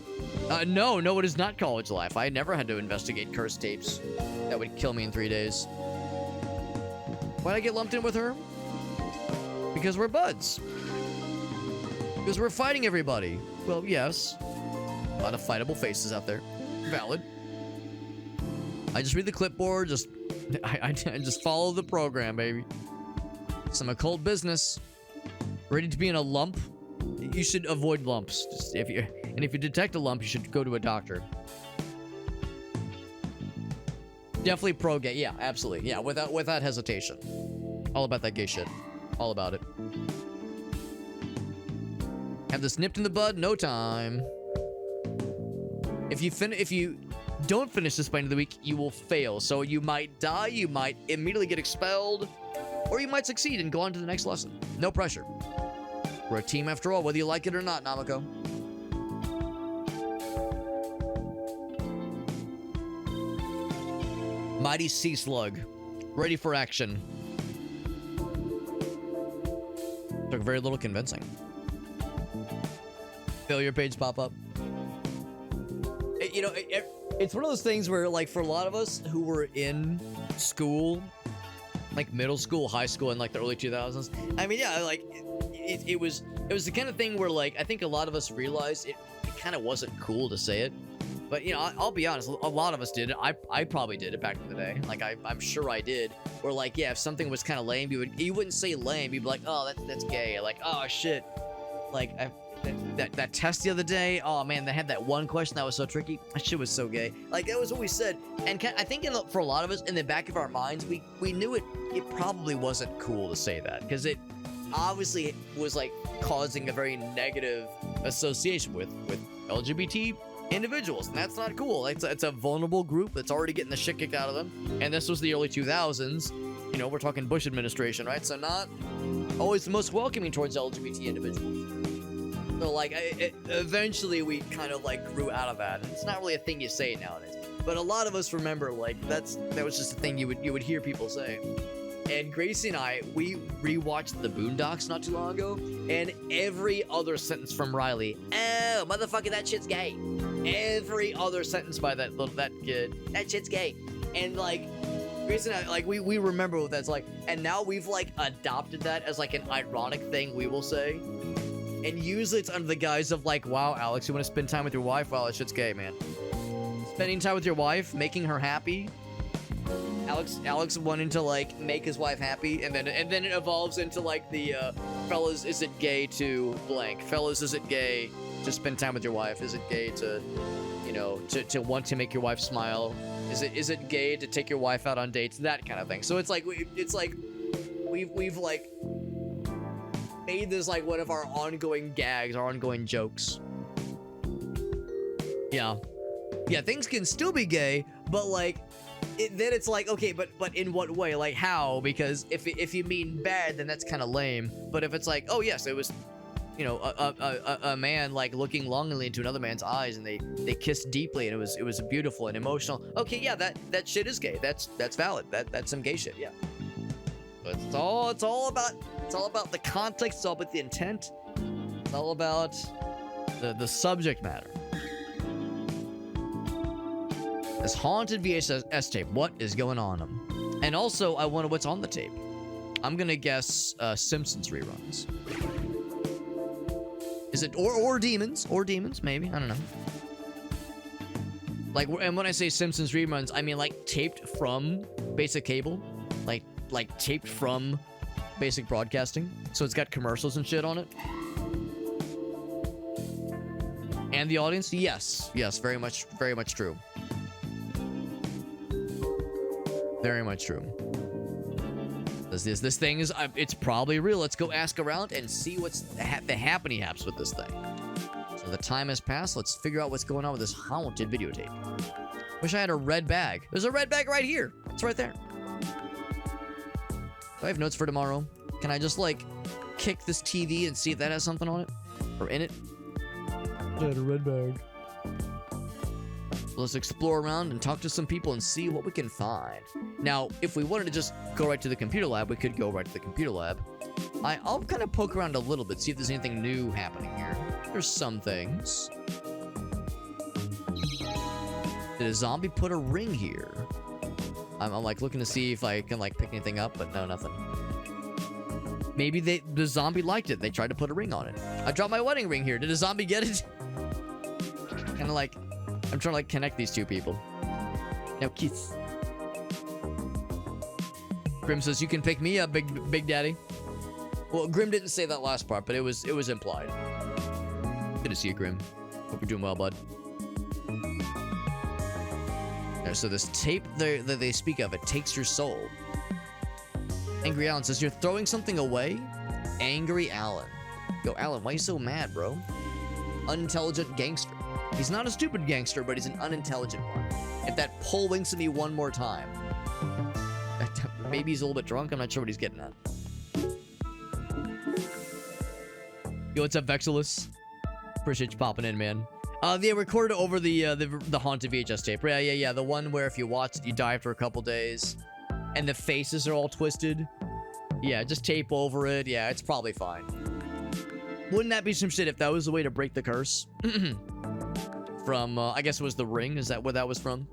No, it is not college life. I never had to investigate cursed tapes. That would kill me in 3 days. Why'd I get lumped in with her? Because we're buds. Because we're fighting everybody. Well, yes. A lot of fightable faces out there. Valid. I just read the clipboard. I just follow the program, baby. Some occult business. Ready to be in a lump? You should avoid lumps. If you detect a lump, you should go to a doctor. Definitely pro-gay. Yeah, absolutely. Yeah, without hesitation. All about that gay shit. All about it. Have this nipped in the bud? No time. If you don't finish this by the end of the week, you will fail. So you might die, you might immediately get expelled, or you might succeed and go on to the next lesson. No pressure. We're a team after all, whether you like it or not, Namako. Mighty Sea Slug. Ready for action. Took very little convincing. Failure page pop up. It's one of those things where, like, for a lot of us who were in school, like middle school, high school, in like the early 2000s, I mean, yeah, like, it was the kind of thing where, like, I think a lot of us realized it kind of wasn't cool to say it. But, you know, I'll be honest, a lot of us did it. I probably did it back in the day. Like, I'm sure I did. Where, like, yeah, if something was kind of lame, you wouldn't say lame. You'd be like, oh, that's gay. Like, oh, shit. Like, that test the other day, oh, man, they had that one question that was so tricky. That shit was so gay. Like, that was what we said. And I think for a lot of us, in the back of our minds, we knew it probably wasn't cool to say that. Because it obviously was, like, causing a very negative association with LGBT individuals, and that's not cool. It's a vulnerable group that's already getting the shit kicked out of them, and this was the early 2000s. You know, we're talking Bush administration, right? So not always the most welcoming towards LGBT individuals. So, like, eventually we kind of, like, grew out of that, and it's not really a thing you say nowadays. But a lot of us remember, like, that was just a thing you would hear people say. And Gracie and I, we rewatched the Boondocks not too long ago, and every other sentence from Riley, oh, motherfucker, that shit's gay. Every other sentence by that kid, that shit's gay. And, like, Gracie and I, like, we remember what that's like, and now we've, like, adopted that as, like, an ironic thing we will say. And usually it's under the guise of like, wow, Alex, you want to spend time with your wife? Well, that shit's gay, man. Spending time with your wife, making her happy. Alex wanting to like make his wife happy, and then it evolves into like the fellas, is it gay to blank? Fellas, is it gay to spend time with your wife? Is it gay to, you know, to want to make your wife smile? Is it gay to take your wife out on dates? That kind of thing. So it's like we've like made this like one of our ongoing gags, our ongoing jokes. Yeah, things can still be gay, but like then it's like, okay, but in what way? Like how? Because if you mean bad, then that's kind of lame. But if it's like, oh yes, it was, you know, a man like looking longingly into another man's eyes, and they kissed deeply, and it was beautiful and emotional. Okay, yeah, that shit is gay. That's valid. That's some gay shit. Yeah. But it's all about the context. It's all about the intent. It's all about the subject matter. This haunted VHS tape. What is going on? And also, I wonder what's on the tape. I'm gonna guess Simpsons reruns. Is it or demons? Or demons? Maybe. I don't know. Like, and when I say Simpsons reruns, I mean like taped from basic cable, like taped from basic broadcasting. So it's got commercials and shit on it. And the audience, yes, very much true. Very much true. This thing is, it's probably real. Let's go ask around and see what's the happeny haps with this thing. So the time has passed. Let's figure out what's going on with this haunted videotape. Wish I had a red bag. There's a red bag right here. It's right there. Do I have notes for tomorrow? Can I just like kick this TV and see if that has something on it or in it? I had a red bag. Let's explore around and talk to some people and see what we can find. Now, if we wanted to just go right to the computer lab, we could go right to the computer lab. I'll kind of poke around a little bit, see if there's anything new happening here. There's some things. Did a zombie put a ring here? I'm like looking to see if I can like pick anything up, but no, nothing. Maybe the zombie liked it. They tried to put a ring on it. I dropped my wedding ring here. Did a zombie get it? Kind of like, I'm trying to like connect these two people. Now kiss. Grim says, you can pick me up, big daddy. Well, Grim didn't say that last part, but it was implied. Good to see you, Grim. Hope you're doing well, bud. Right, so this tape that they speak of, it takes your soul. Angry Alan says, you're throwing something away? Angry Alan. Yo, Alan, why you so mad, bro? Unintelligent gangster. He's not a stupid gangster, but he's an unintelligent one. If that pole winks at me one more time. Maybe he's a little bit drunk. I'm not sure what he's getting at. Yo, what's up, Vexilus? Appreciate you popping in, man. They recorded over the haunted VHS tape. Yeah. The one where if you watch it, you die after a couple days. And the faces are all twisted. Yeah, just tape over it. Yeah, it's probably fine. Wouldn't that be some shit if that was the way to break the curse? From, I guess it was The Ring. Is that where that was from?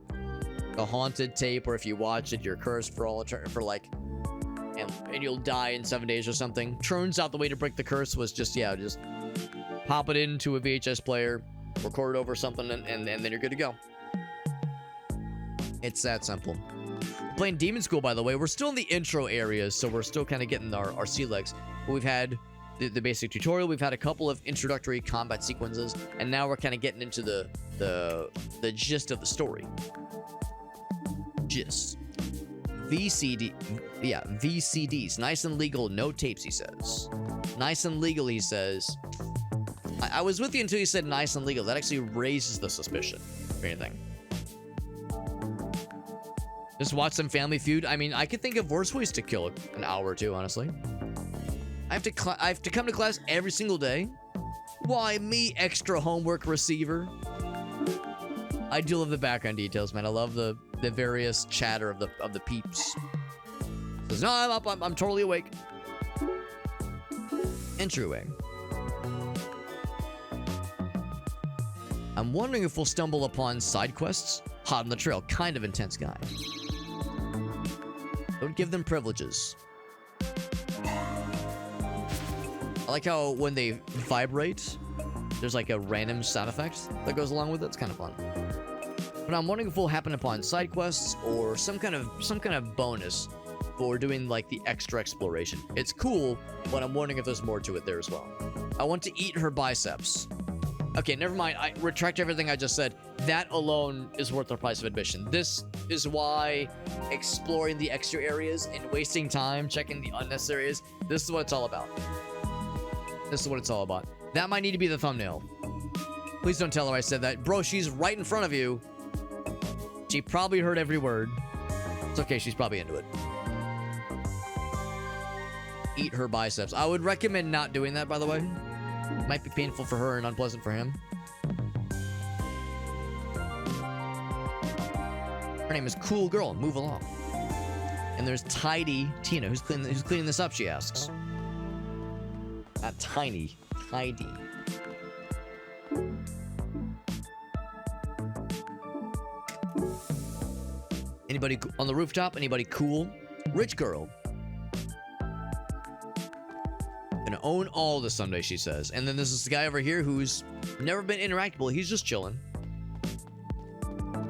The haunted tape where if you watch it, you're cursed for all for like... And you'll die in 7 days or something. Turns out the way to break the curse was just pop it into a VHS player, record it over something, and then you're good to go. It's that simple. Playing Demonschool, by the way. We're still in the intro areas, so we're still kind of getting our sea legs. But we've had the basic tutorial. We've had a couple of introductory combat sequences, and now we're kind of getting into the gist of the story. Gist. VCDs. Nice and legal, no tapes, he says. Nice and legal, he says. I was with you until you said nice and legal. That actually raises the suspicion, if anything. Just watch some Family Feud. I mean, I could think of worse ways to kill an hour or two, honestly. I have to come to class every single day. Why me, extra homework receiver? I do love the background details, man. I love the various chatter of the peeps. Says, no, I'm up. I'm totally awake. Entryway. I'm wondering if we'll stumble upon side quests. Hot on the trail, kind of intense guy. Don't give them privileges. I like how when they vibrate, there's like a random sound effect that goes along with it. It's kind of fun. But I'm wondering if it will happen upon side quests or some kind of bonus for doing like the extra exploration. It's cool, but I'm wondering if there's more to it there as well. I want to eat her biceps. Okay, never mind. I retract everything I just said. That alone is worth the price of admission. This is why exploring the extra areas and wasting time checking the unnecessary areas, this is what it's all about. This is what it's all about. That might need to be the thumbnail. Please don't tell her I said that. Bro, she's right in front of you. She probably heard every word. It's okay, she's probably into it. Eat her biceps. I would recommend not doing that, by the way. Might be painful for her and unpleasant for him. Her name is Cool Girl. Move along. And there's Tidy Tina. Who's cleaning this up, she asks. Not Tiny. Tidy. Anybody on the rooftop? Anybody cool? Rich girl. Gonna own all this someday, she says. And then there's this guy over here who's never been interactable. He's just chilling.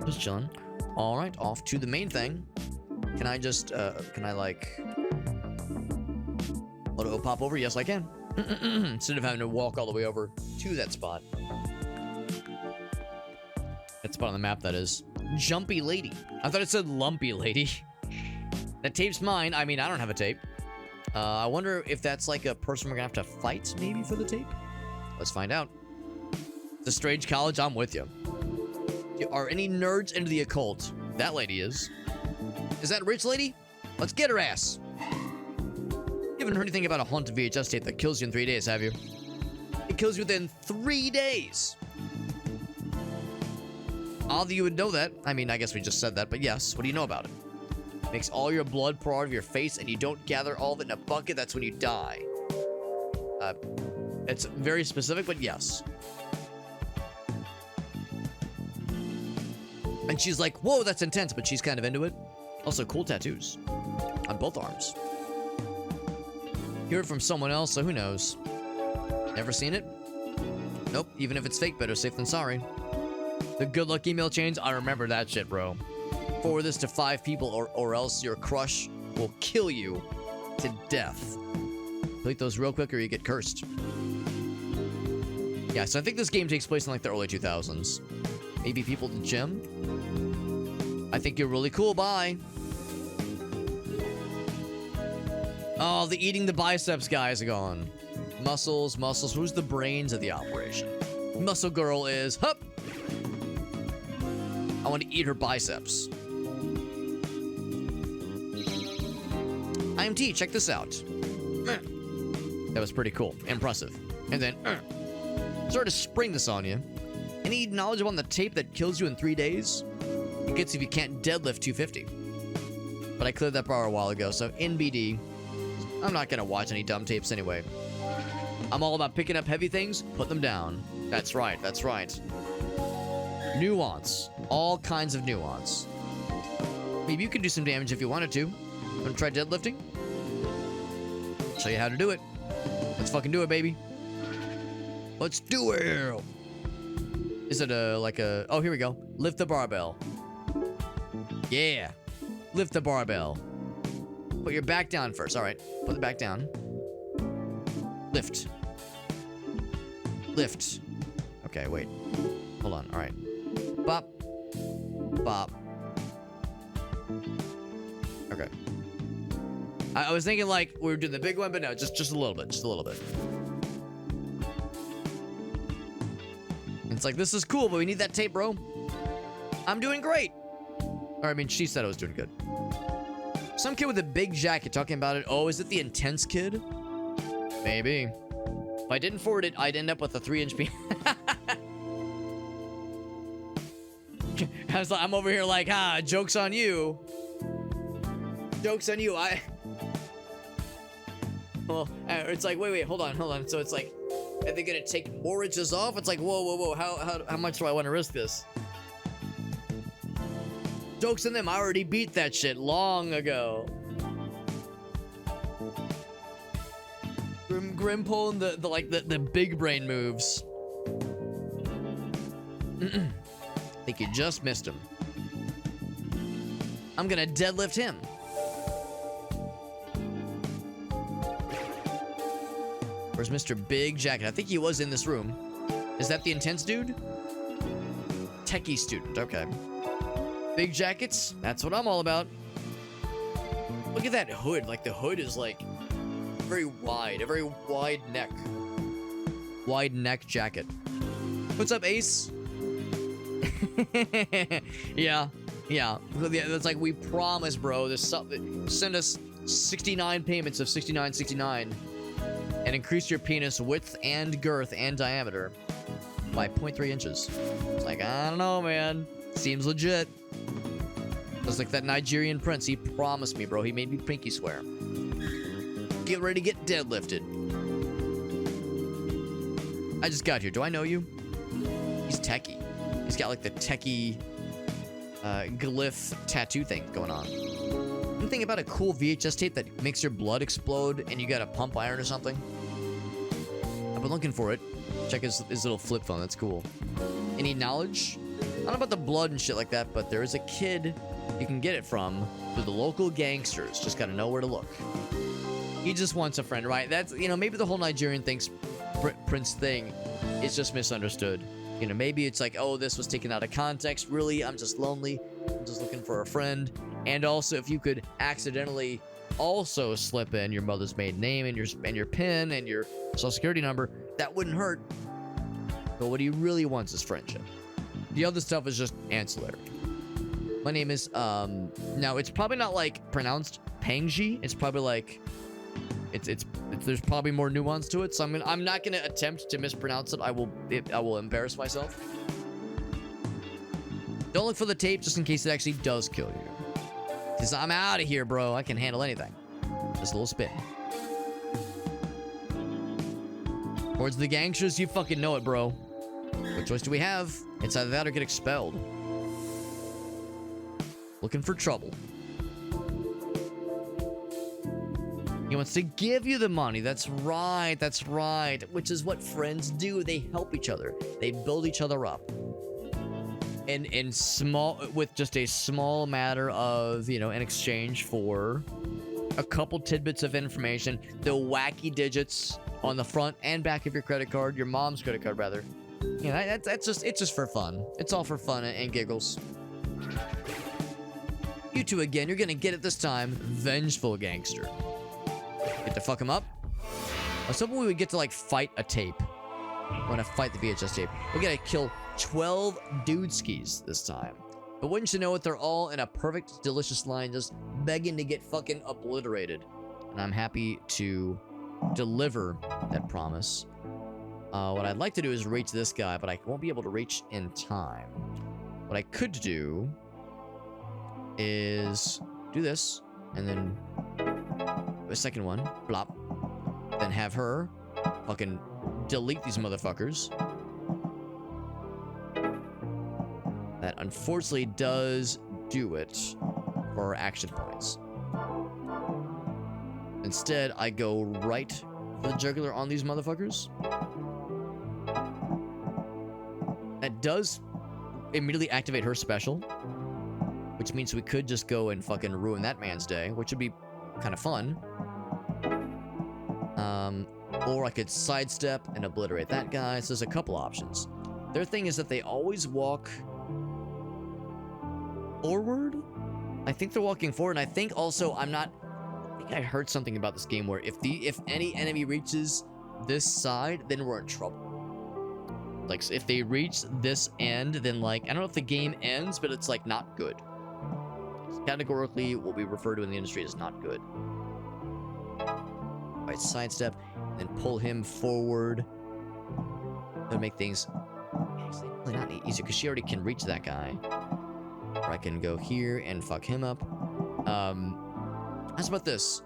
Just chilling. All right, off to the main thing. Can I just, can I like... let it pop over? Yes, I can. Instead of having to walk all the way over to that spot. That spot on the map, that is. Jumpy lady. I thought it said lumpy lady. That tape's mine. I mean, I don't have a tape. I wonder if that's like a person we're gonna have to fight, maybe, for the tape? Let's find out. It's a strange college, I'm with you. Are any nerds into the occult? That lady is. Is that rich lady? Let's get her ass. You haven't heard anything about a haunted VHS tape that kills you in 3 days, have you? It kills you within 3 days. Odd that you would know that. I mean, I guess we just said that, but yes. What do you know about it? Makes all your blood pour out of your face and you don't gather all of it in a bucket. That's when you die. It's very specific, but yes. And she's like, whoa, that's intense, but she's kind of into it. Also, cool tattoos on both arms. Hear it from someone else, so who knows? Never seen it? Nope, even if it's fake, better safe than sorry. The good luck email chains, I remember that shit, bro. Forward this to 5 people or else your crush will kill you to death. Delete those real quick or you get cursed. Yeah, so I think this game takes place in like the early 2000s. Maybe people at the gym. I think you're really cool, bye. Oh, the eating the biceps guys are gone. Muscles. Who's the brains of the operation? Muscle girl is, hup. I want to eat her biceps. IMT, check this out. That was pretty cool. Impressive. And then, sort of spring this on you. Any knowledge on the tape that kills you in 3 days? It gets if you can't deadlift 250. But I cleared that bar a while ago, so NBD. I'm not gonna watch any dumb tapes anyway. I'm all about picking up heavy things, put them down. That's right, that's right. Nuance. All kinds of nuance. Maybe you can do some damage if you wanted to. Wanna try deadlifting? Show you how to do it. Let's fucking do it, baby. Let's do it. Is it like a... oh, here we go. Lift the barbell. Yeah. Lift the barbell. Put your back down first. All right. Put the back down. Lift. Lift. Okay, wait. Hold on. All right. Bop. Bop. Okay. I was thinking like we were doing the big one, but no, just a little bit. Just a little bit. It's like, this is cool, but we need that tape, bro. I'm doing great. Or, I mean, she said I was doing good. Some kid with a big jacket talking about it. Oh, is it the intense kid? Maybe. If I didn't forward it, I'd end up with a 3-inch beam. I'm over here like, joke's on you. Joke's on you. Well, it's like, wait, hold on. So it's like, are they gonna take more inches off? It's like, whoa. How much do I want to risk this? Joke's on them. I already beat that shit long ago. Grim pulling the big brain moves. Think you just missed him. I'm gonna deadlift him. Where's Mr. Big Jacket? I think he was in this room. Is that the intense dude? Techie student, okay. Big jackets, that's what I'm all about. Look at that hood. Like, the hood is like very wide, a very wide neck. Wide neck jacket. What's up, Ace? Yeah. It's like, we promise, bro. There's something. Send us 69 payments of 69.69 and increase your penis width and girth and diameter by 0.3 inches. It's like, I don't know, man. Seems legit. Just like that Nigerian prince. He promised me, bro. He made me pinky swear. Get ready to get deadlifted. I just got here. Do I know you? He's techie. He's got like the techie glyph tattoo thing going on. I'm thinking about a cool VHS tape that makes your blood explode and you got a pump iron or something. I've been looking for it. Check his little flip phone. That's cool. Any knowledge? I don't know about the blood and shit like that, but there is a kid you can get it from through the local gangsters. Just gotta know where to look. He just wants a friend, right? That's, you know, maybe the whole Nigerian prince thing is just misunderstood. You know, maybe it's like, oh, this was taken out of context. Really, I'm just lonely. I'm just looking for a friend. And also, if you could accidentally also slip in your mother's maiden name and your PIN and your social security number, that wouldn't hurt. But what he really wants is friendship. The other stuff is just ancillary. My name is, now it's probably not like pronounced Pangji. It's probably like, there's probably more nuance to it. So I'm not gonna attempt to mispronounce it. I will embarrass myself. Don't look for the tape just in case it actually does kill you. Because I'm out of here, bro. I can handle anything. Just a little spin. Towards the gangsters, you fucking know it, bro. What choice do we have? It's either that or get expelled. Looking for trouble. He wants to give you the money. That's right. That's right. Which is what friends do. They help each other. They build each other up. And in small, with just a small matter of, you know, in exchange for a couple tidbits of information, the wacky digits on the front and back of your credit card, your mom's credit card, rather. You know, it's just for fun. It's all for fun and giggles. You two again. You're gonna get it this time. Vengeful gangster. Get to fuck him up. I was hoping we would get to like fight a tape. I want to fight the VHS tape. We gotta kill 12 dude skis this time. But wouldn't you know it, they're all in a perfect, delicious line, just begging to get fucking obliterated. And I'm happy to deliver that promise. What I'd like to do is reach this guy, but I won't be able to reach in time. What I could do is do this, and then a second one, flop. Then have her fucking delete these motherfuckers. That unfortunately does do it for our action points. Instead, I go right for the jugular on these motherfuckers. That does immediately activate her special, which means we could just go and fucking ruin that man's day, which would be kind of fun. Or I could sidestep and obliterate that guy. So there's a couple options. Their thing is that they always walk forward. I think they're walking forward, and I think also I think I heard something about this game where if any enemy reaches this side, then we're in trouble. Like, so if they reach this end, then like, I don't know if the game ends, but it's like not good. It's categorically what we refer to in the industry as not good. All right, sidestep, and then pull him forward. That'll make things actually not easier because she already can reach that guy. Or I can go here and fuck him up. How's about this?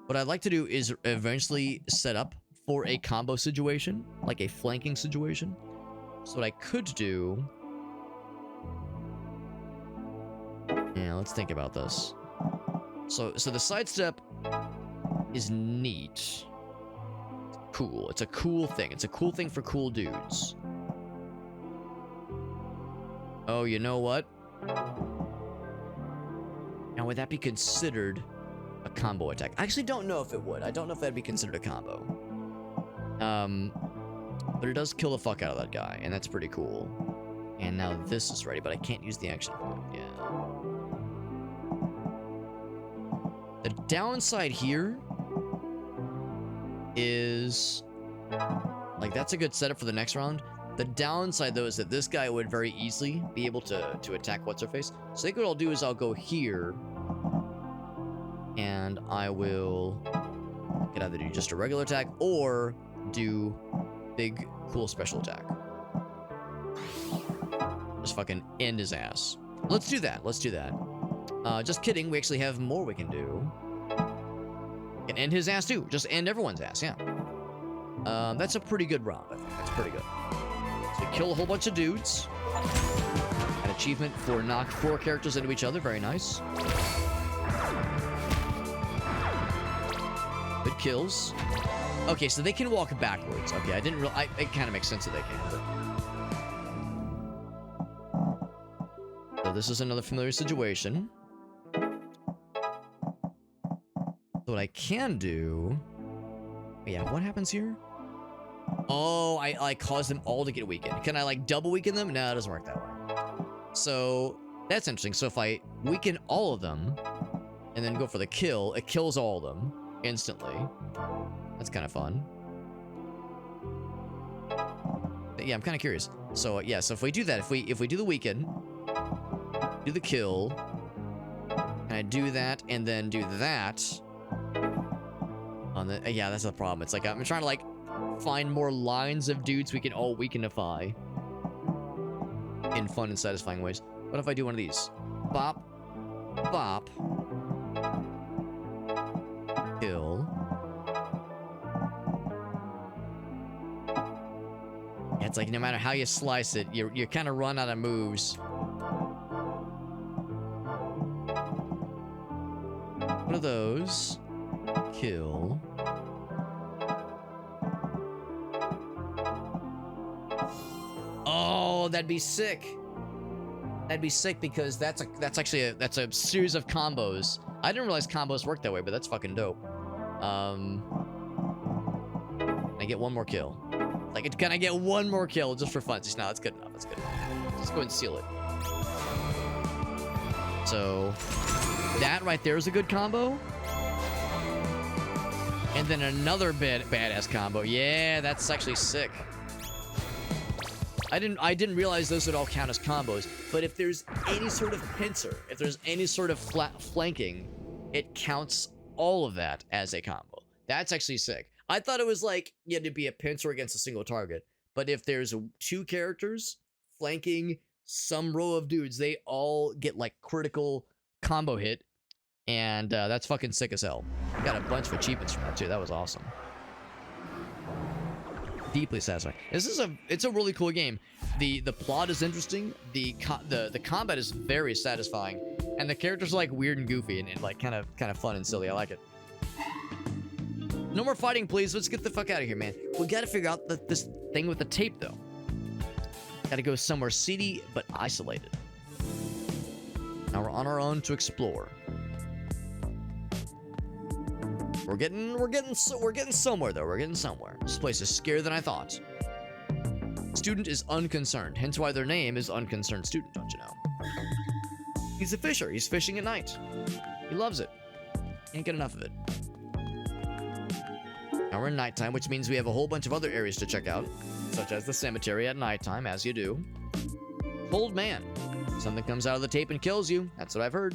What I'd like to do is eventually set up for a combo situation, like a flanking situation. So what I could do... Yeah, let's think about this. So the sidestep is neat. Cool. It's a cool thing. It's a cool thing for cool dudes. Oh, you know what? Now, would that be considered a combo attack? I actually don't know if it would. I don't know if that'd be considered a combo. But it does kill the fuck out of that guy, and that's pretty cool. And now this is ready, but I can't use the action point. Yeah. The downside here is, like, that's a good setup for the next round. The downside, though, is that this guy would very easily be able to attack what's-her-face. So I think what I'll do is I'll go here, and I will get either do just a regular attack or do big, cool special attack. Just fucking end his ass. Let's do that. Let's do that. Just kidding. We actually have more we can do. We can end his ass, too. Just end everyone's ass, yeah. That's a pretty good round, I think. That's pretty good. So we kill a whole bunch of dudes. An achievement for knock 4 characters into each other. Very nice. Good kills. Okay, so they can walk backwards. Okay, I didn't realize... It kind of makes sense that they can, but... So this is another familiar situation. So what I can do... Yeah, what happens here? Oh, I cause them all to get weakened. Can I, like, double weaken them? No, it doesn't work that way. So, that's interesting. So if I weaken all of them, and then go for the kill, it kills all of them instantly. That's kind of fun. But yeah, I'm kind of curious. So, yeah, so if we do that, if we do the weaken, do the kill, and I do that, and then do that... On the, yeah, that's the problem. It's like I'm trying to, like, find more lines of dudes we can all weakenify in fun and satisfying ways. What if I do one of these? Bop. Bop. Kill. Yeah, it's like no matter how you slice it, you kind of run out of moves. One of those. Kill. Oh, that'd be sick. That'd be sick because that's actually a series of combos. I didn't realize combos work that way, but that's fucking dope. I get one more kill. Like, can I get one more kill just for fun? Just no, that's good enough. That's good enough. Let's go ahead and seal it. So that right there is a good combo. And then another badass combo. Yeah, that's actually sick. I didn't realize those would all count as combos. But if there's any sort of pincer, if there's any sort of flanking, it counts all of that as a combo. That's actually sick. I thought it was like you had to be a pincer against a single target. But if there's 2 characters flanking some row of dudes, they all get like critical combo hit. And that's fucking sick as hell. Got a bunch of achievements from that too. That was awesome. Deeply satisfying. It's a really cool game. The plot is interesting. The combat is very satisfying, and the characters are like weird and goofy and like kind of fun and silly. I like it. No more fighting, please. Let's get the fuck out of here, man. We gotta figure out this thing with the tape though. Gotta go somewhere seedy but isolated. Now we're on our own to explore. We're getting somewhere though. We're getting somewhere. This place is scarier than I thought. Student is unconcerned, hence why their name is Unconcerned Student, don't you know? He's a fisher. He's fishing at night. He loves it. Can't get enough of it. Now we're in nighttime, which means we have a whole bunch of other areas to check out, such as the cemetery at nighttime, as you do. Cold man. Something comes out of the tape and kills you. That's what I've heard.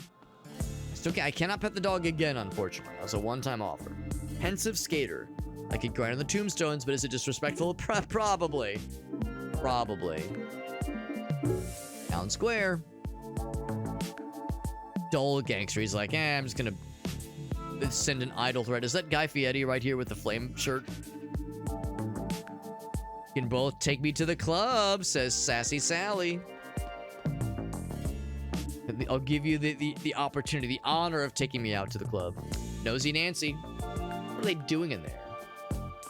Okay, I cannot pet the dog again, unfortunately. That was a one-time offer. Pensive skater. I could grind on the tombstones, but is it disrespectful? Probably. Probably. Town square. Dull gangster. He's like, I'm just gonna send an idle threat. Is that Guy Fieri right here with the flame shirt? You can both take me to the club, says Sassy Sally. I'll give you the opportunity, the honor of taking me out to the club. Nosy Nancy. What are they doing in there?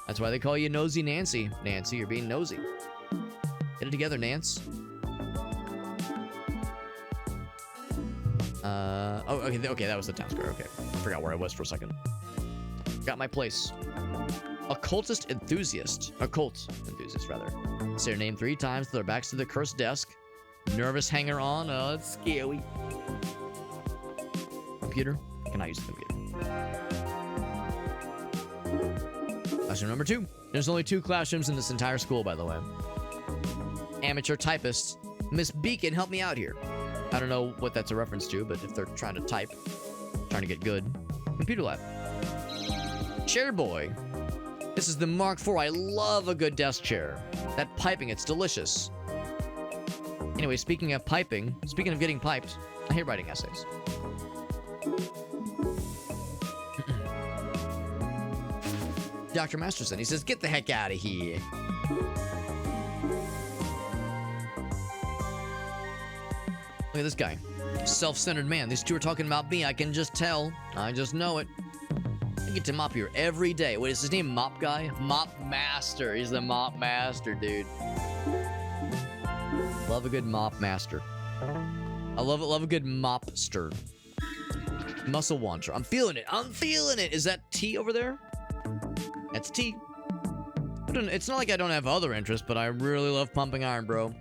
That's why they call you Nosy Nancy. Nancy, you're being nosy. Get it together, Nance. Oh, okay, that was the town square. Okay, I forgot where I was for a second. Got my place. Occultist enthusiast. Occult enthusiast, rather. Say your name 3 times with their backs to the cursed desk. Nervous hanger on. Oh, it's scary. Computer? I cannot use the computer. Classroom number 2. There's only 2 classrooms in this entire school, by the way. Amateur typist. Miss Beacon, help me out here. I don't know what that's a reference to, but if they're trying to type, trying to get good. Computer lab. Chair boy. This is the Mark IV. I love a good desk chair. That piping, it's delicious. Anyway, speaking of piping, speaking of getting piped, I hate writing essays. Dr. Masterson, he says, get the heck out of here. Look at this guy. Self-centered man. These 2 are talking about me. I can just tell. I just know it. I get to mop here every day. Wait, is his name Mop Guy? Mop Master. He's the Mop Master, dude. Love a good Mop Master. I love a good mopster. Muscle Wancher. I'm feeling it. I'm feeling it. Is that T over there? That's T. It's not like I don't have other interests, but I really love pumping iron, bro.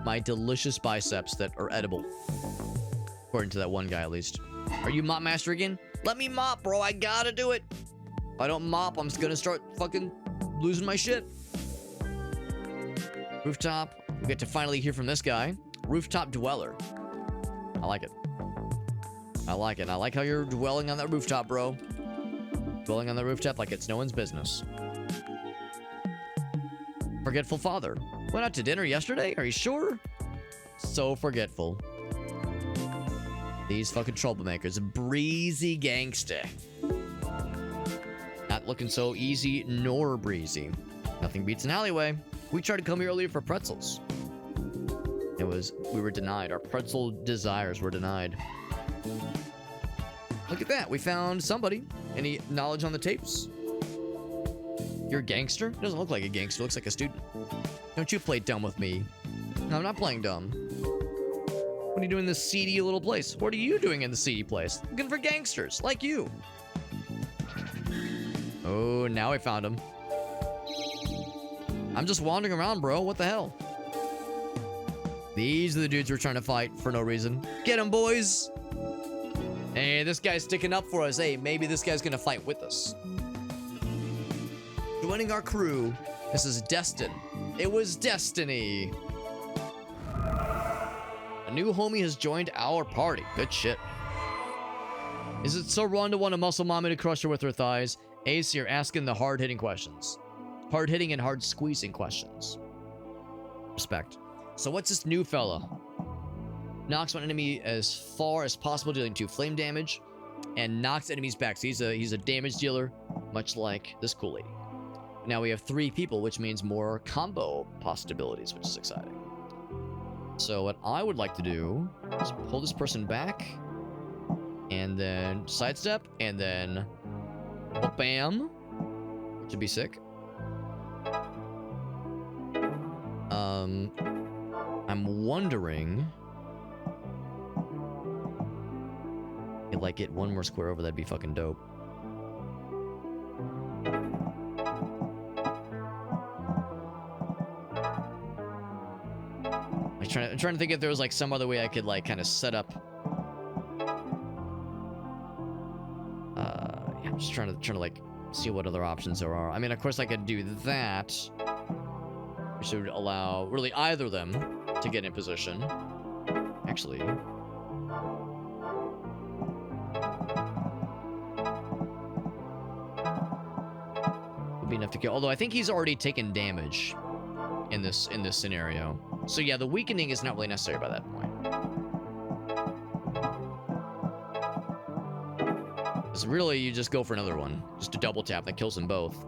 My delicious biceps that are edible. According to that one guy, at least. Are you Mop Master again? Let me mop, bro. I gotta do it. If I don't mop, I'm just gonna start fucking losing my shit. Rooftop. We get to finally hear from this guy. Rooftop Dweller. I like it. I like it. I like how you're dwelling on that rooftop, bro. Dwelling on the rooftop like it's no one's business. Forgetful father. Went out to dinner yesterday? Are you sure? So forgetful. These fucking troublemakers. Breezy gangsta. Not looking so easy nor breezy. Nothing beats an alleyway. We tried to come here earlier for pretzels. We were denied. Our pretzel desires were denied. Look at that. We found somebody. Any knowledge on the tapes? You're a gangster? Doesn't look like a gangster. Looks like a student. Don't you play dumb with me. No, I'm not playing dumb. What are you doing in this seedy little place? What are you doing in the seedy place? Looking for gangsters, like you. Oh, now I found him. I'm just wandering around, bro. What the hell? These are the dudes we're trying to fight for no reason. Get them, boys. Hey, this guy's sticking up for us. Hey, maybe this guy's gonna fight with us. Joining our crew. This is Destin. It was destiny. A new homie has joined our party. Good shit. Is it so wrong to want a muscle mommy to crush her with her thighs? Ace, you're asking the hard-hitting questions. Hard-hitting and hard-squeezing questions. Respect. So what's this new fella? Knocks one enemy as far as possible, dealing 2 flame damage, and knocks enemies back. So he's a damage dealer, much like this cool lady. Now we have 3 people, which means more combo possibilities, which is exciting. So what I would like to do is pull this person back, and then sidestep, and then bam, which would be sick. I'm wondering if like get 1 more square over, that'd be fucking dope. I'm trying to think if there was like some other way I could like kind of set up. Yeah, I'm just trying to like see what other options there are. I mean, of course I could do that, which would allow really either of them to get in position. Actually, would be enough to kill. Although I think he's already taken damage in this scenario. So yeah, the weakening is not really necessary by that point. Because really, you just go for another one. Just a double tap that kills them both.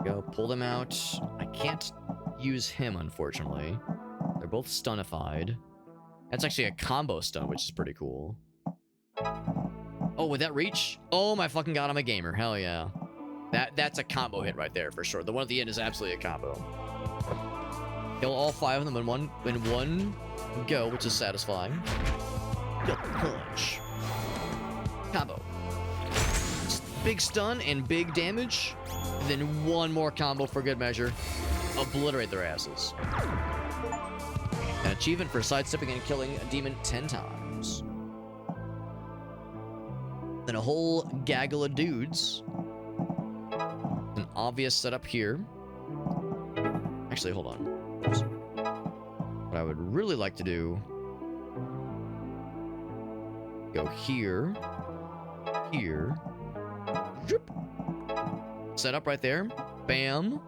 Go, pull them out. I can't use him, unfortunately. They're both stunified. That's actually a combo stun, which is pretty cool. Oh, would that reach? Oh my fucking god, I'm a gamer. Hell yeah. That's a combo hit right there, for sure. The one at the end is absolutely a combo. Kill all 5 of them in one go, which is satisfying. Gut punch. Combo. Big stun and big damage. And then one more combo for good measure. Obliterate their asses. An achievement for sidestepping and killing a demon 10 times. Then a whole gaggle of dudes. An obvious setup here. Actually, hold on. What I would really like to do... Go here. Here. Zoop. Set up right there. Bam.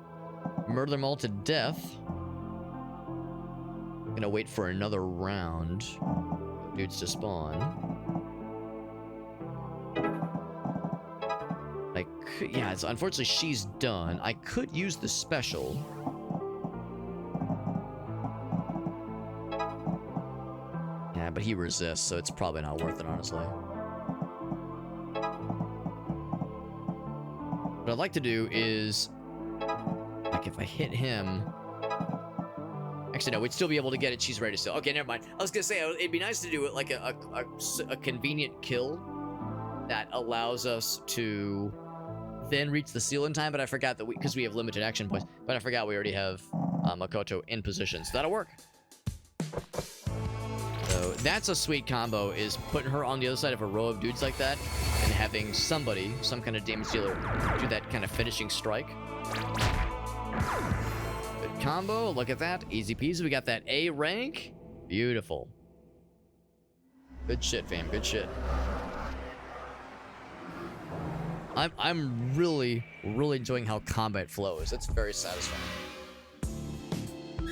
Murder them all to death. Gonna wait for another round. Dudes to spawn. Yeah, it's unfortunately she's done. I could use the special. Yeah, but he resists, so it's probably not worth it, honestly. What I'd like to do is, like, if I hit him... Actually, no, we'd still be able to get it. She's ready still. Okay, never mind. I was gonna say, it'd be nice to do it like a convenient kill that allows us to then reach the seal in time, but I forgot that because we have limited action points, but I forgot we already have Makoto in position, so that'll work. So that's a sweet combo, is putting her on the other side of a row of dudes like that and having somebody, some kind of damage dealer, do that kind of finishing strike. Good combo, look at that, easy peasy. We got that A rank, beautiful. Good shit, fam, good shit. I'm really enjoying how combat flows. It's very satisfying.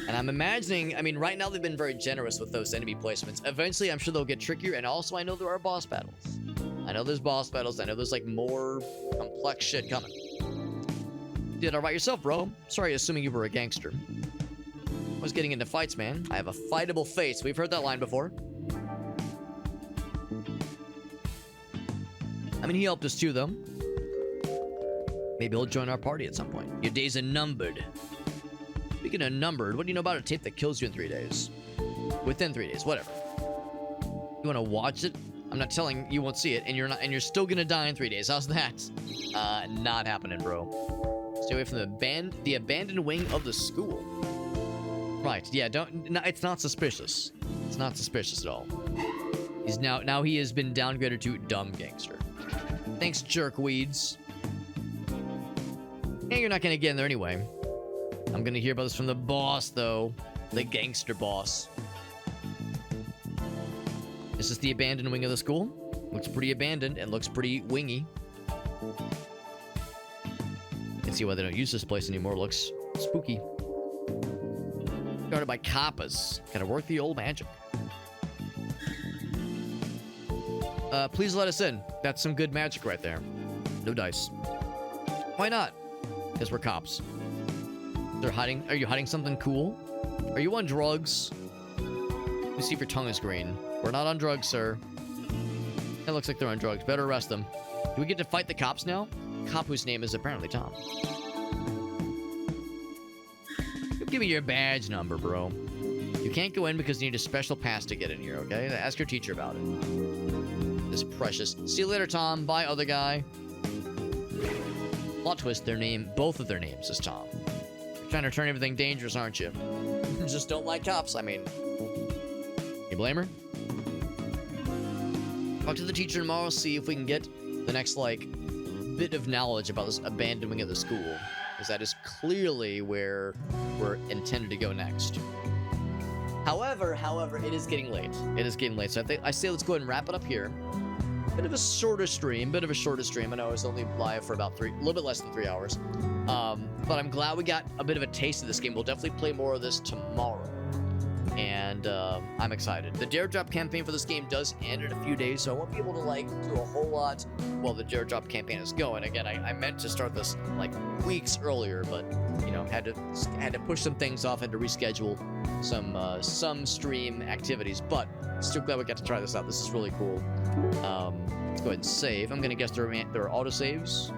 And I'm imagining, I mean, right now they've been very generous with those enemy placements. Eventually, I'm sure they'll get trickier, and also I know there are boss battles. I know there's boss battles. I know there's, like, more complex shit coming. Did all right yourself, bro. Sorry, assuming you were a gangster. I was getting into fights, man. I have a fightable face. We've heard that line before. I mean, he helped us too, though. Maybe he'll join our party at some point. Your days are numbered. Speaking of numbered, what do you know about a tape that kills you in 3 days? Within 3 days, whatever. You want to watch it? I'm not telling you won't see it, and you're still gonna die in 3 days. How's that? Not happening, bro. Stay away from the abandoned wing of the school. Right? Yeah. It's not suspicious. It's not suspicious at all. He's now he has been downgraded to dumb gangster. Thanks, jerkweeds. And you're not gonna get in there anyway. I'm gonna hear about this from the boss, though. The gangster boss. This is the abandoned wing of the school. Looks pretty abandoned and looks pretty wingy. Can see why they don't use this place anymore. Looks spooky. Guarded by kappas. Gotta work the old magic. Please let us in. That's some good magic right there. No dice. Why not? Because we're cops. They're hiding. Are you hiding something cool? Are you on drugs? Let me see if your tongue is green. We're not on drugs, sir. It looks like they're on drugs. Better arrest them. Do we get to fight the cops now? Cop whose name is apparently Tom. Give me your badge number, bro. You can't go in because you need a special pass to get in here, okay? Ask your teacher about it. This precious. See you later, Tom. Bye, other guy. Plot twist, both of their names is Tom. You're trying to turn everything dangerous, aren't you? Just don't like cops, I mean. You blame her? Talk to the teacher tomorrow, see if we can get the next, like, bit of knowledge about this abandoning of the school. Because that is clearly where we're intended to go next. However, it is getting late. It is getting late, so I say let's go ahead and wrap it up here. Bit of a shorter stream. I know I was only live for about a little bit less than 3 hours. But I'm glad we got a bit of a taste of this game. We'll definitely play more of this tomorrow. and I'm excited. The Dare Drop campaign for this game does end in a few days, so I won't be able to like do a whole lot while the Dare Drop campaign is going. Again, I meant to start this like weeks earlier, but you know, had to push some things off, had to reschedule some stream activities, but still glad we got to try this out. This is really cool. Let's go ahead and save. I'm gonna guess there are autosaves.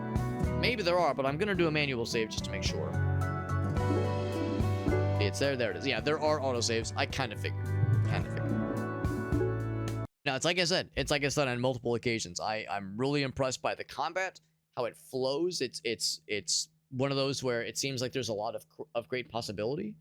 Maybe there are, but I'm gonna do a manual save just to make sure. It's there. There it is. Yeah, there are autosaves. I kind of figured. Now, it's like I said on multiple occasions. I'm really impressed by the combat, how it flows. It's one of those where it seems like there's a lot of great possibility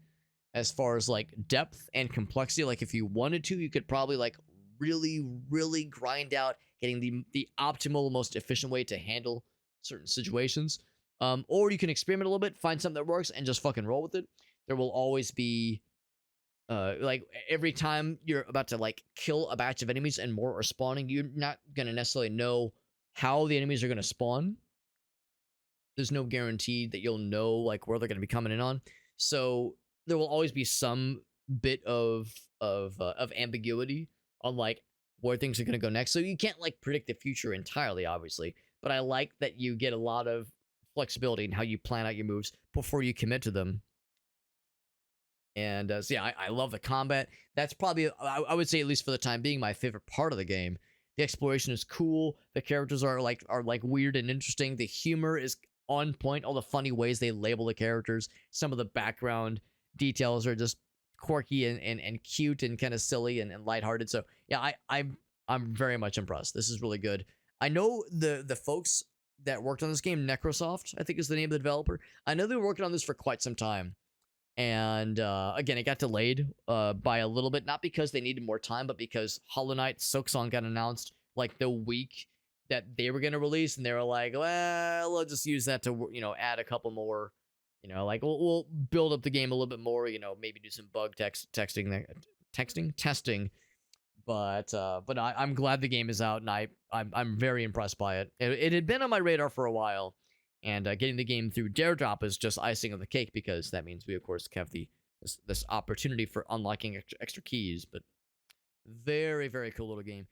as far as like depth and complexity. Like if you wanted to, you could probably like really grind out getting the optimal, most efficient way to handle certain situations. Or you can experiment a little bit, find something that works, and just fucking roll with it. There will always be like every time you're about to like kill a batch of enemies and more are spawning, you're not gonna necessarily know how the enemies are gonna spawn. There's no guarantee that you'll know like where they're gonna be coming in on. So there will always be some bit of ambiguity on like where things are gonna go next. So you can't like predict the future entirely, obviously. But I like that you get a lot of flexibility in how you plan out your moves before you commit to them. And so yeah, I love the combat. That's probably, I would say, at least for the time being, my favorite part of the game. The exploration is cool. The characters are like weird and interesting. The humor is on point. All the funny ways they label the characters. Some of the background details are just quirky and cute and kind of silly and lighthearted. So yeah, I'm very much impressed. This is really good. I know the folks that worked on this game, Necrosoft, I think is the name of the developer. I know they were working on this for quite some time. And again, it got delayed by a little bit, not because they needed more time, but because Hollow Knight Silksong got announced like the week that they were going to release, and they were like, well, let's just use that to, you know, add a couple more, you know, like we'll build up the game a little bit more, you know, maybe do some bug testing. But I'm glad the game is out, and I'm very impressed by it. It had been on my radar for a while. And getting the game through Dare Drop is just icing on the cake, because that means we, of course, have this opportunity for unlocking extra keys. But very, very cool little game.